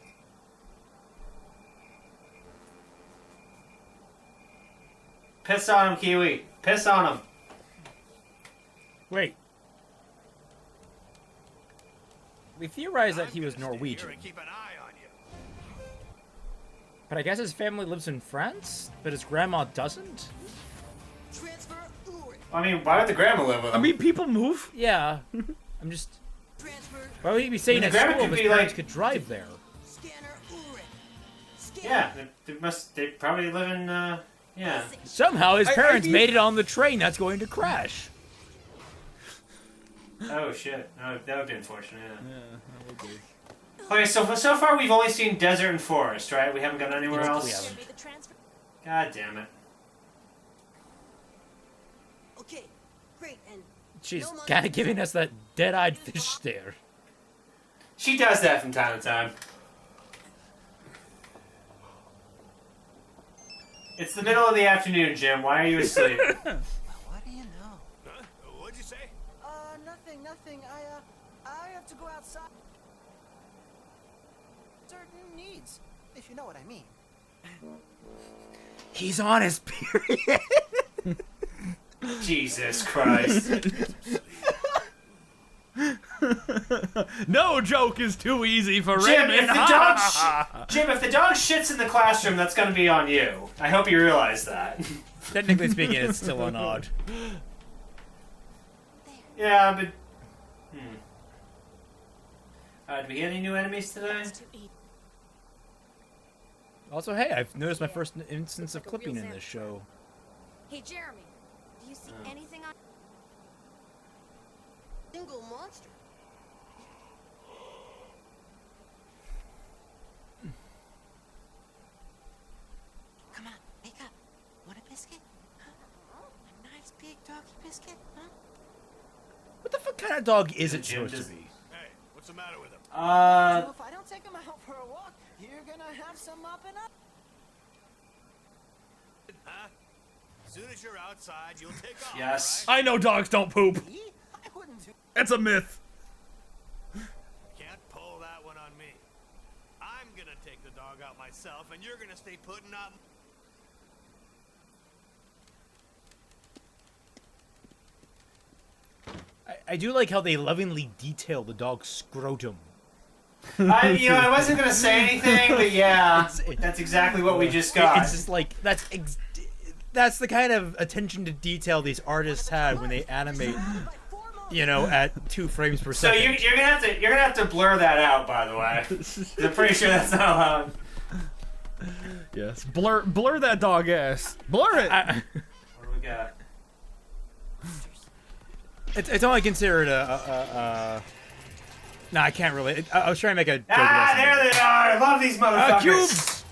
Piss on him, Kiwi. Piss on him. Wait. We theorized that I'm he was gonna stay Norwegian. here and keep an eye on you. But I guess his family lives in France? But his grandma doesn't? Transfer Ulrich. I mean, why would the grandma live with him? I mean, people move. Yeah. I'm just... Transfer Why would he be saying The at grandma school could if his be parents like- could drive there? scanner Ulrich. Scanner. Yeah, they probably live in, yeah. Somehow his I parents mean- made it on the train that's going to crash. Oh, shit. No, that would be unfortunate, yeah. Okay, so far we've only seen desert and forest, right? We haven't gone anywhere Yes, we else? haven't. Be the transfer. God damn it. Okay, great. And She's no money kind of for giving us that dead-eyed fish stare. She does that from time to time. It's the middle of the afternoon, Jim. Why are you asleep? What do you know? Huh? What'd you say? Nothing. I have to go outside. Certain needs, if you know what I mean. He's on his period. Jesus Christ. No joke is too easy for Jim, Raymond. if the dog shits in the classroom, that's gonna be on you. I hope you realize that. Technically speaking, it's still an odd. Yeah, but... did we get any new enemies today? To eat. Also, hey, I've noticed my first instance of clipping in this show. Hey, Jeremy, do you see anything on... single monster. kind of dog is it Jim supposed to just- be? Hey, what's the matter with him? So if I don't take him out for a walk, you're gonna have some mopping up. Huh? As soon as you're outside, you'll take off. Yes. I know dogs don't poop. Me? I wouldn't do. It's a myth. Can't pull that one on me. I'm gonna take the dog out myself, and you're gonna stay putting up. I do like how they lovingly detail the dog's scrotum. I wasn't gonna say anything, but yeah, that's exactly what we just got. It's just like that's the kind of attention to detail these artists had when they animate, at 2 frames per So second. you're gonna have to blur that out, by the way. I'm pretty sure that's not allowed. Yes. Blur that dog ass. Blur it. What do we got? It's only considered a. No, I can't really. I was trying to make a joke. There they are! I love these motherfuckers! Cubes!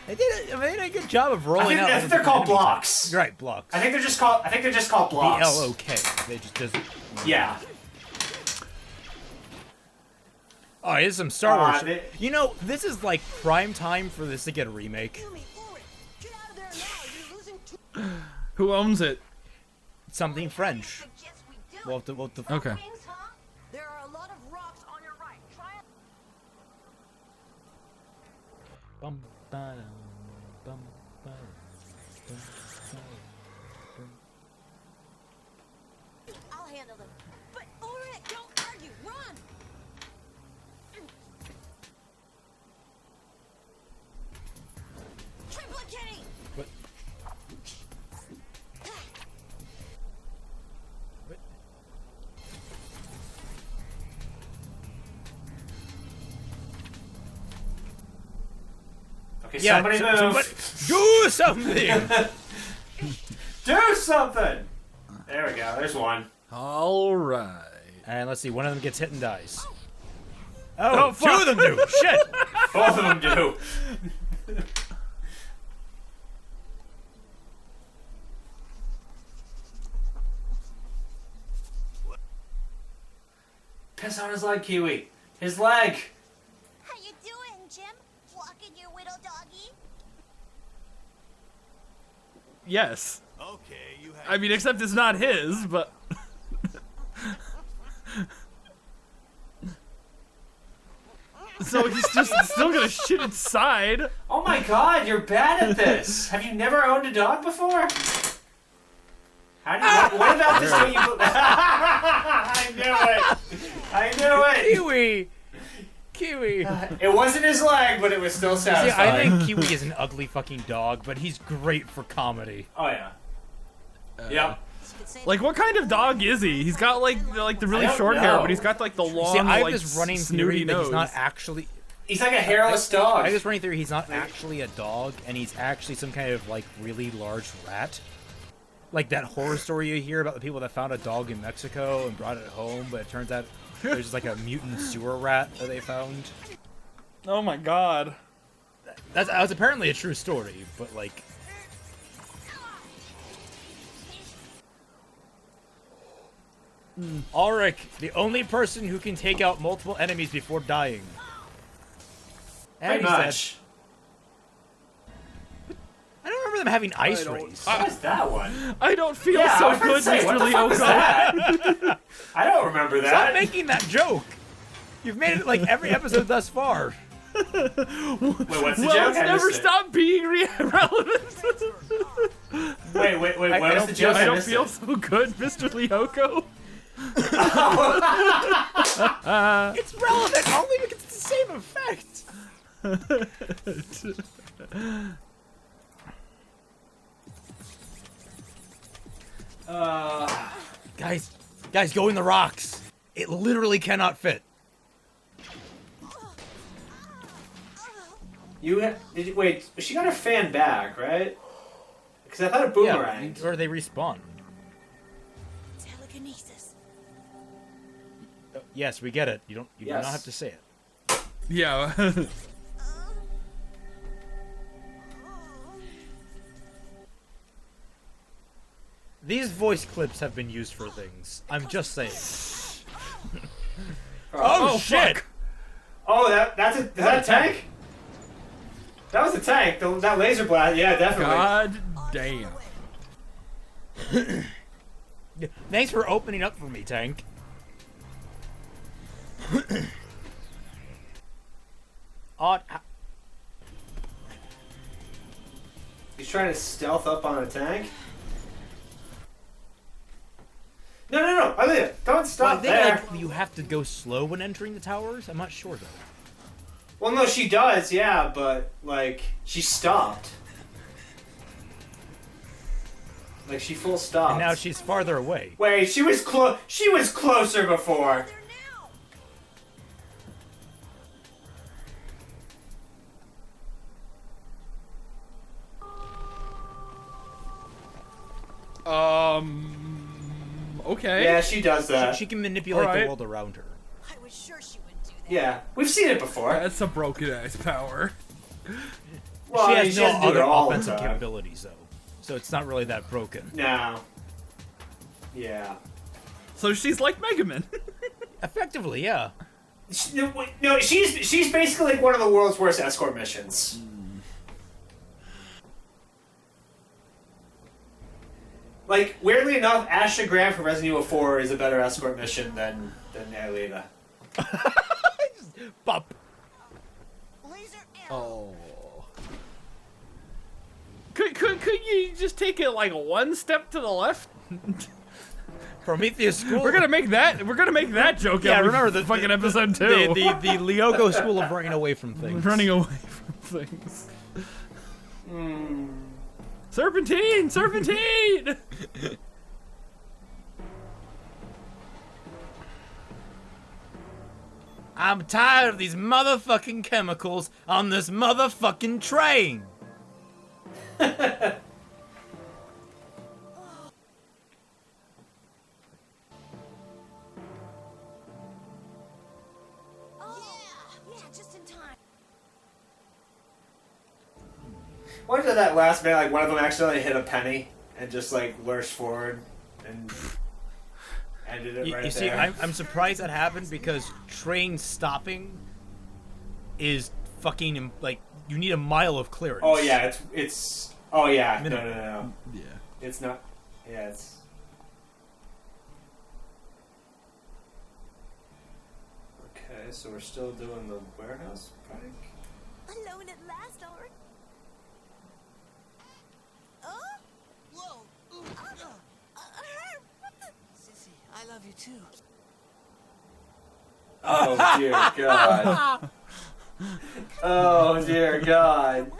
They did a good job of rolling out. I think they're called blocks. You're right, blocks. I think they're just called blocks. B-L-O-K. They just doesn't. Yeah. Oh, here's some Star Wars. They- This is like prime time for this to get a remake. Get out of there now. You're losing two. Who owns it? Something French. I guess we do. We'll have to. Okay. Wings, huh? There are a lot of rocks on your right. Try it. Bum, ba-dum, bum, ba-dum, bum, ba-dum. I'll handle them. But Ulrich, don't argue. Run! Triplicating! What? What? Okay, Yeah, somebody move. do something. Do something! There we go, there's one. All right. And let's see, one of them gets hit and dies. Oh, Oh, 2 of them do. Shit. Both of them do. Piss on his leg, Kiwi. His leg. How you doing, Jim? Walking your widow doggy? Yes. Okay, you have. I mean, except it's not his, but. So he's just still gonna shit inside. Oh my god, you're bad at this. Have you never owned a dog before? How do you, what about this one you I knew it. I knew it. Kiwi. It wasn't his leg, but it was still See, satisfying. I think Kiwi is an ugly fucking dog, but he's great for comedy. Oh yeah. Yep. Like, what kind of dog is he? He's got like the really I don't short hair, know. but he's got like the long, See, I have like this running snooty theory that nose. he's not actually. He's like a hairless I dog. have this running theory he's not actually a dog, and he's actually some kind of like really large rat. Like that horror story you hear about the people that found a dog in Mexico and brought it home, but it turns out there's just like a mutant sewer rat that they found. Oh my god. That was apparently a true story, but like. Ulrich, the only person who can take out multiple enemies before dying. And Pretty he's dead. much. I don't remember them having ice rays. What is that one? I don't feel Yeah, I so was about to good, say, Mr. what the fuck was Lyoko. that? I don't remember Stop that. making that joke. You've made it like every episode thus far. Wait, what's the Well, joke? it's I never missed it. stopped being relevant. Wait, what I was don't the joke? I don't missed feel it. so good, Mr. Lyoko. It's relevant only because it's the same effect. Guys, go in the rocks. It literally cannot fit. Wait, she got her fan back, right? Because I thought it boomeranged. Or they respawn. Telekinesis. Yes, we get it. You do Yes. not have to say it. Yeah. These voice clips have been used for things. I'm just saying. Oh, shit! Fuck. Oh, that's a tank? That was a tank. That laser blast. Yeah, definitely. God damn. Thanks for opening up for me, tank. He's trying to stealth up on a tank? No, Aaliyah, don't stop there. Like, you have to go slow when entering the towers? I'm not sure, though. Well, no, she does, yeah, but, like, she stopped. Like, she full stopped. And now she's farther away. Wait, she was closer before. Okay. Yeah, she does that. She can manipulate the world around her. I was sure she would do that. Yeah, we've seen it before. That's a broken ass power. Well, she has no other offensive capabilities, though. So it's not really that broken. No. Yeah. So she's like Mega Man. Effectively, yeah. No, she's basically like one of the world's worst escort missions. Like, weirdly enough, Asha Graham from Resident Evil 4 is a better escort mission than Alita. Bop. Laser arrow. Oh. Could you just take it like one step to the left? Prometheus School. We're gonna make that joke. Yeah, every remember the fucking episode too. The Lyoko School of running away from things. Running away from things. Serpentine! Serpentine! I'm tired of these motherfucking chemicals on this motherfucking train. What did that last man, like, one of them accidentally hit a penny and just, like, lurched forward and ended it right You see, there? I'm surprised that happened because train stopping is fucking, like, you need a mile of clearance. Oh, yeah, it's oh, yeah, Minimum. no. Yeah. It's not, yeah, it's... Okay, so we're still doing the warehouse prank? Alone at last, Art. Oh? Whoa. Ooh. Her? What the? Sissy, I love you too. Oh, dear God. Oh, dear God.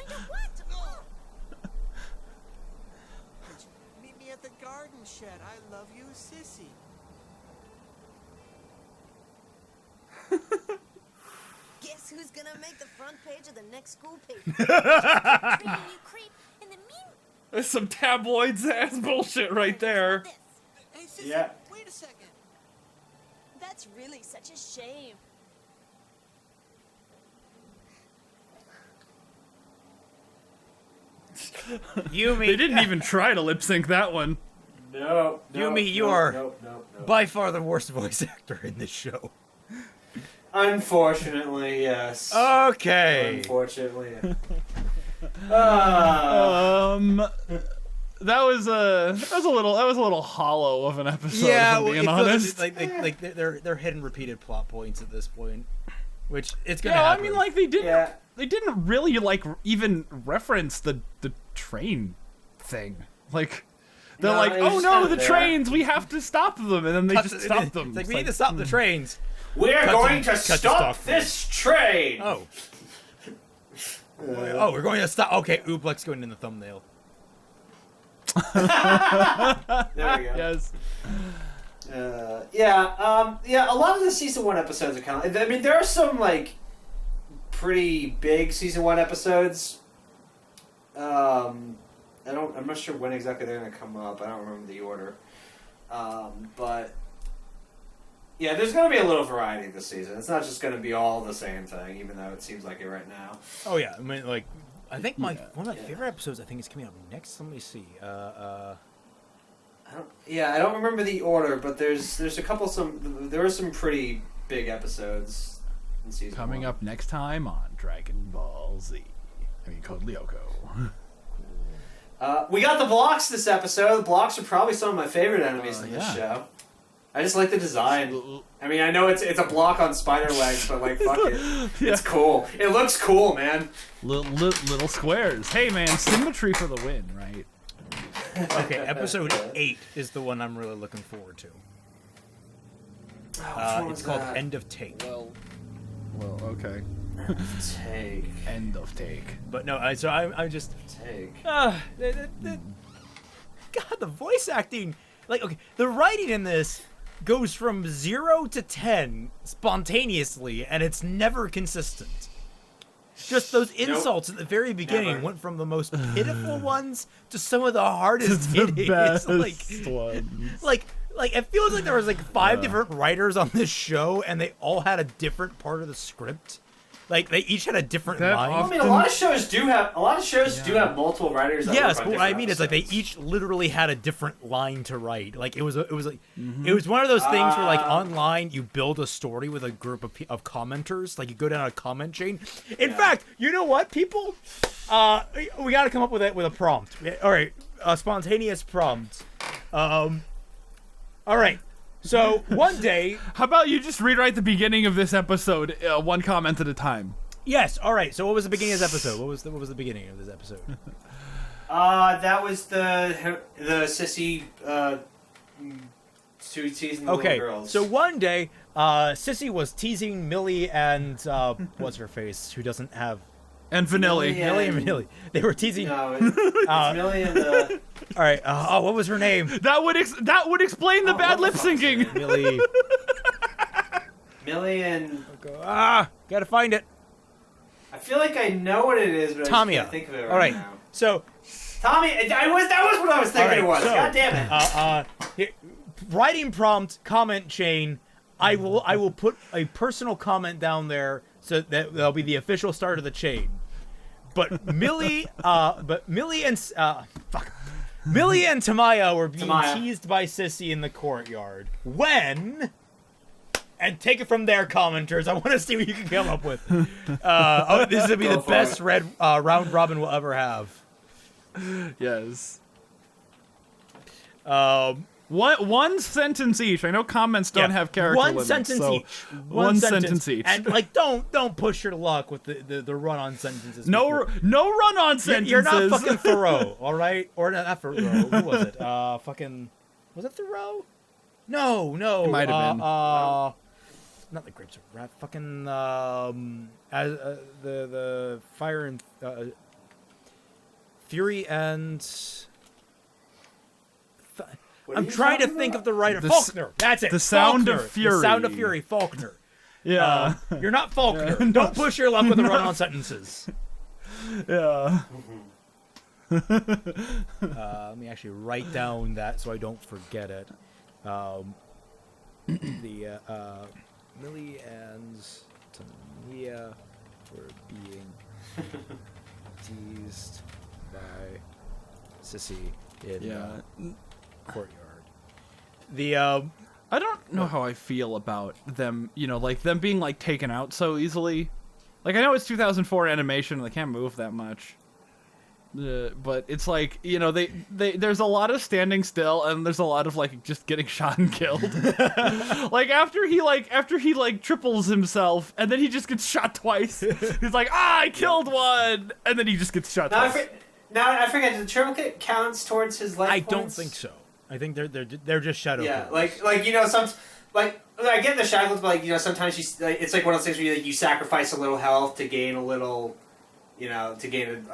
Meet me at the garden shed. I love you, Sissy. Guess who's gonna make the front page of the next school paper? Treating you creep. In the mean... There's some tabloids ass bullshit right there. Hey, Sissy, Yeah. wait a second. That's really such a shame. Yumi, They didn't even try to lip sync that one. No. Yumi, you are by far the worst voice actor in this show. Unfortunately, yes. Okay. Unfortunately. That was a little hollow of an episode. Yeah, if I'm well, being it feels honest. like they're hidden repeated plot points at this point, which it's gonna Yeah, happen. I mean, like they didn't really like even reference the train thing. Like they're No, like, it was oh just no, kind of the there. trains, we have to stop them, and then they just stop them. It's like we need to stop the trains. We're going to cut to stop stock this train! Oh. Oh, we're going to stop. Okay, Oobleck's going in the thumbnail. There we go. Yes. Yeah, a lot of the season 1 episodes are kind of... I mean, there are some, like, pretty big season 1 episodes. I'm not sure when exactly they're going to come up. I don't remember the order. But... yeah, there's going to be a little variety this season. It's not just going to be all the same thing, even though it seems like it right now. Oh yeah, I mean, like, I think one of my favorite episodes I think is coming up next. Let me see. I don't remember the order, but there's a couple there were some pretty big episodes in season Coming 1. up next time on Dragon Ball Z. I mean, called Lyoko. We got the blocks this episode. The blocks are probably some of my favorite enemies in this show. I just like the design. I mean, I know it's a block on spider legs, but like, fuck it. It's cool. It looks cool, man. Little squares. Hey, man, symmetry for the win, right? Okay, episode 8 is the one I'm really looking forward to. It's called End of Take. Well, okay. Take. End of Take. But no, I'm just... Take. God, the voice acting... Like, okay, the writing in this goes from 0 to 10 spontaneously, and it's never consistent. Just those insults at the very beginning went from the most pitiful ones to some of the hardest hitting. Best ones. Like it feels like there was like 5 different writers on this show, and they all had a different part of the script. Like they each had a different line. I mean, a lot of shows do have multiple writers. Yes, but what I mean is like they each literally had a different line to write. Like it was one of those things where like online you build a story with a group of commenters. Like you go down a comment chain. In fact, you know what, people? We got to come up with a prompt. All right, a spontaneous prompt. All right. So one day, how about you just rewrite the beginning of this episode, one comment at a time? Yes. All right. So what was the beginning of this episode? What was the beginning of this episode? That was the sissy teasing the little girls. So one day, Sissy was teasing Millie and what's her face, who doesn't have. And Vanilli. Millie and Vanilli. They were teasing. No, it's Millie and the. All right. What was her name? That would explain the bad lip syncing. Millie and. Gotta find it. I feel like I know what it is, but I just can't think of it right now. So. Tommy, that was what I was thinking it was. So, God damn it. Writing prompt, comment chain. I will put a personal comment down there so that that'll be the official start of the chain. But Millie and Tamaya were being teased by Sissy in the courtyard. When, and take it from there, commenters. I want to see what you can come up with. This will be the best round robin we'll ever have. Yes. One sentence each. I know comments don't have character limits. One sentence each. And like, don't push your luck with the run-on sentences. No run-on sentences. You're not fucking Thoreau, all right? Or not Thoreau. Who was it? Was it Thoreau? No. It might have been. Not the Grapes of Wrath. Fucking the Fire and Fury and. I'm trying to think of the writer. Faulkner. That's it. The Sound Faulkner. of Fury. The Sound of Fury. Faulkner. Yeah. You're not Faulkner. Don't push your luck with the run-on sentences. Yeah. Let me actually write down that so I don't forget it. Millie and Tamia were being teased by Sissy in courtyard. I don't know how I feel about them, like them being like taken out so easily. Like I know it's 2004 animation and they can't move that much. But it's like, they there's a lot of standing still and there's a lot of like just getting shot and killed. Like after he triples himself and then he just gets shot twice. He's like, I killed one, and then he just gets shot twice. I forget. The triple kick counts towards his life points? I don't think so. I think they're just shadow. Yeah, kills. I get the shadows, but sometimes it's like one of those things where you sacrifice a little health to gain a little, to gain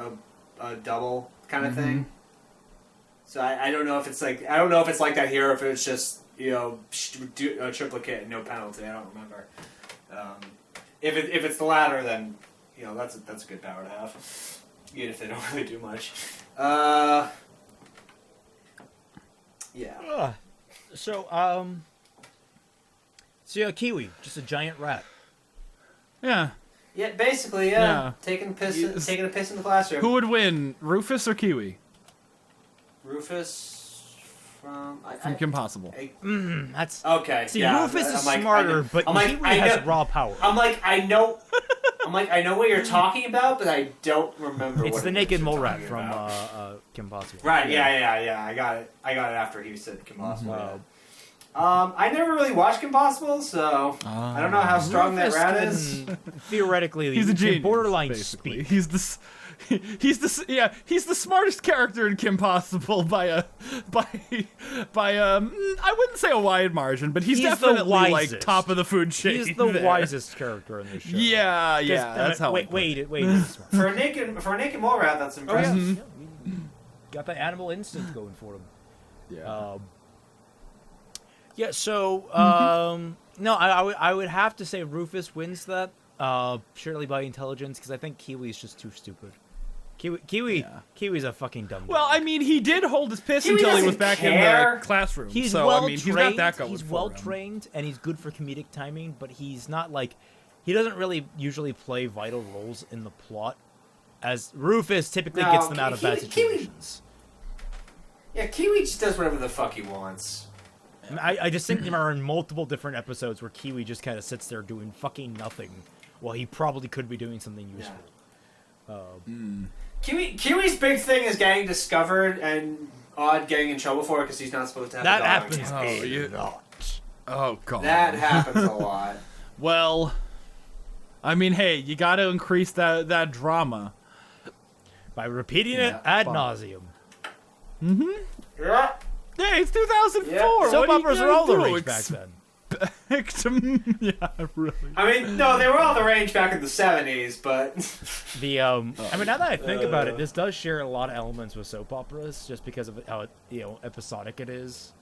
a double kind of thing. So I don't know if it's like that here, or if it's just do a triplicate, no penalty. I don't remember. If it's the latter, then that's a good power to have, even if they don't really do much. Yeah. So Kiwi, just a giant rat. Yeah. Yeah, basically, yeah. Taking a piss in the classroom. Who would win, Rufus or Kiwi? Rufus. From Kim Possible. That's okay. See, yeah, Rufus is I'm like, smarter, but Kiwi has raw power. I'm like, I know what you're talking about, but I don't remember. It's what the naked mole rat from Kim Possible. Right? Yeah. I got it after he said Kim Possible. I never really watched Kim Possible, so I don't know how strong Rufus that rat is. Theoretically, he's a genius, borderline basically. speak. He's the smartest character in Kim Possible by I wouldn't say a wide margin, but he's definitely like top of the food chain. He's the wisest character in this show. Yeah, that's how. Wait. For a naked mole rat, that's impressive. Got that animal instinct going for him. Yeah. So no, I would have to say Rufus wins that surely by intelligence, because I think Kiwi's just too stupid. Kiwi's a fucking dumb guy. Well, I mean, he did hold his piss Kiwi until he was back in the classroom. He's so well I mean, trained. he's got that going He's for well him. trained and he's good for comedic timing, but he's not like he doesn't really usually play vital roles in the plot. As Rufus typically gets them out of bad situations. Kiwi just does whatever the fuck he wants. I just think there are multiple different episodes where Kiwi just kind of sits there doing fucking nothing, while he probably could be doing something useful. Kiwi's big thing is getting discovered and Odd getting in trouble for it because he's not supposed to have That a dog. happens. Oh god. That happens a lot. Well, I mean, hey, you got to increase that drama by repeating it ad nauseum. Yeah. Hey, it's 2004. Yeah. Soap operas were all the rage back then. Yeah, really. I mean, no, they were all the rage back in the 70s, but I mean, now that I think about it, this does share a lot of elements with soap operas, just because of how episodic it is,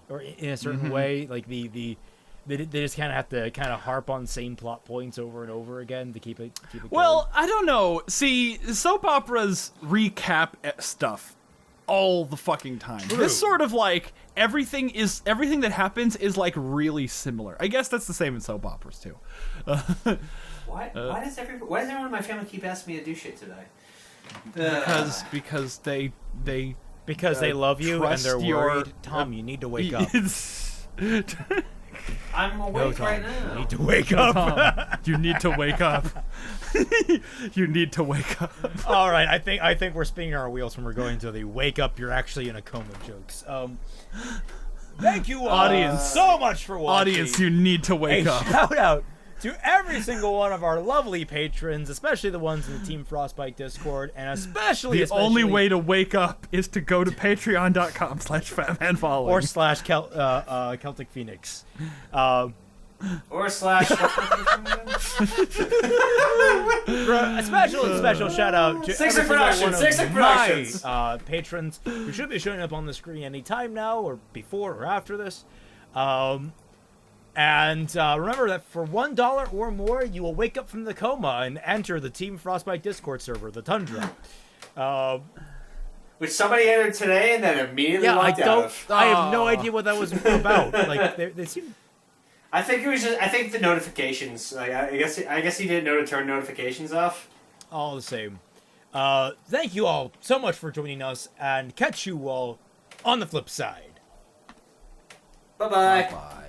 or in a certain way. Like they just kind of have to harp on same plot points over and over again to keep it. Well, going. I don't know. See, soap operas recap stuff all the fucking time. True. This sort of like everything that happens is like really similar. I guess that's the same in soap operas too. Why does everyone in my family keep asking me to do shit today? Because they love you and they're worried. Tom, you need to wake up. I'm awake right now. You need to wake up. Tom, you need to wake up. You need to wake up. All right, I think we're spinning our wheels when we're going to the wake up. You're actually in a coma jokes. Thank you, audience, so much for watching. Audience, you need to wake up. Shout out to every single one of our lovely patrons, especially the ones in the Team Frostbite Discord, and especially the only way to wake up is to go to patreon.com/FatmanFalling or /Celtic Phoenix. Or slash. A special shout out to SickSlickProductions. My patrons who should be showing up on the screen anytime now, or before, or after this. And remember that for $1 or more, you will wake up from the coma and enter the Team Frostbite Discord server, the Tundra. Which somebody entered today and then immediately walked out. I have no idea what that was about. Like they seem. I think it was just. I think the notifications. Like, I guess he didn't know to turn notifications off. All the same. Thank you all so much for joining us, and catch you all on the flip side. Bye-bye. Bye.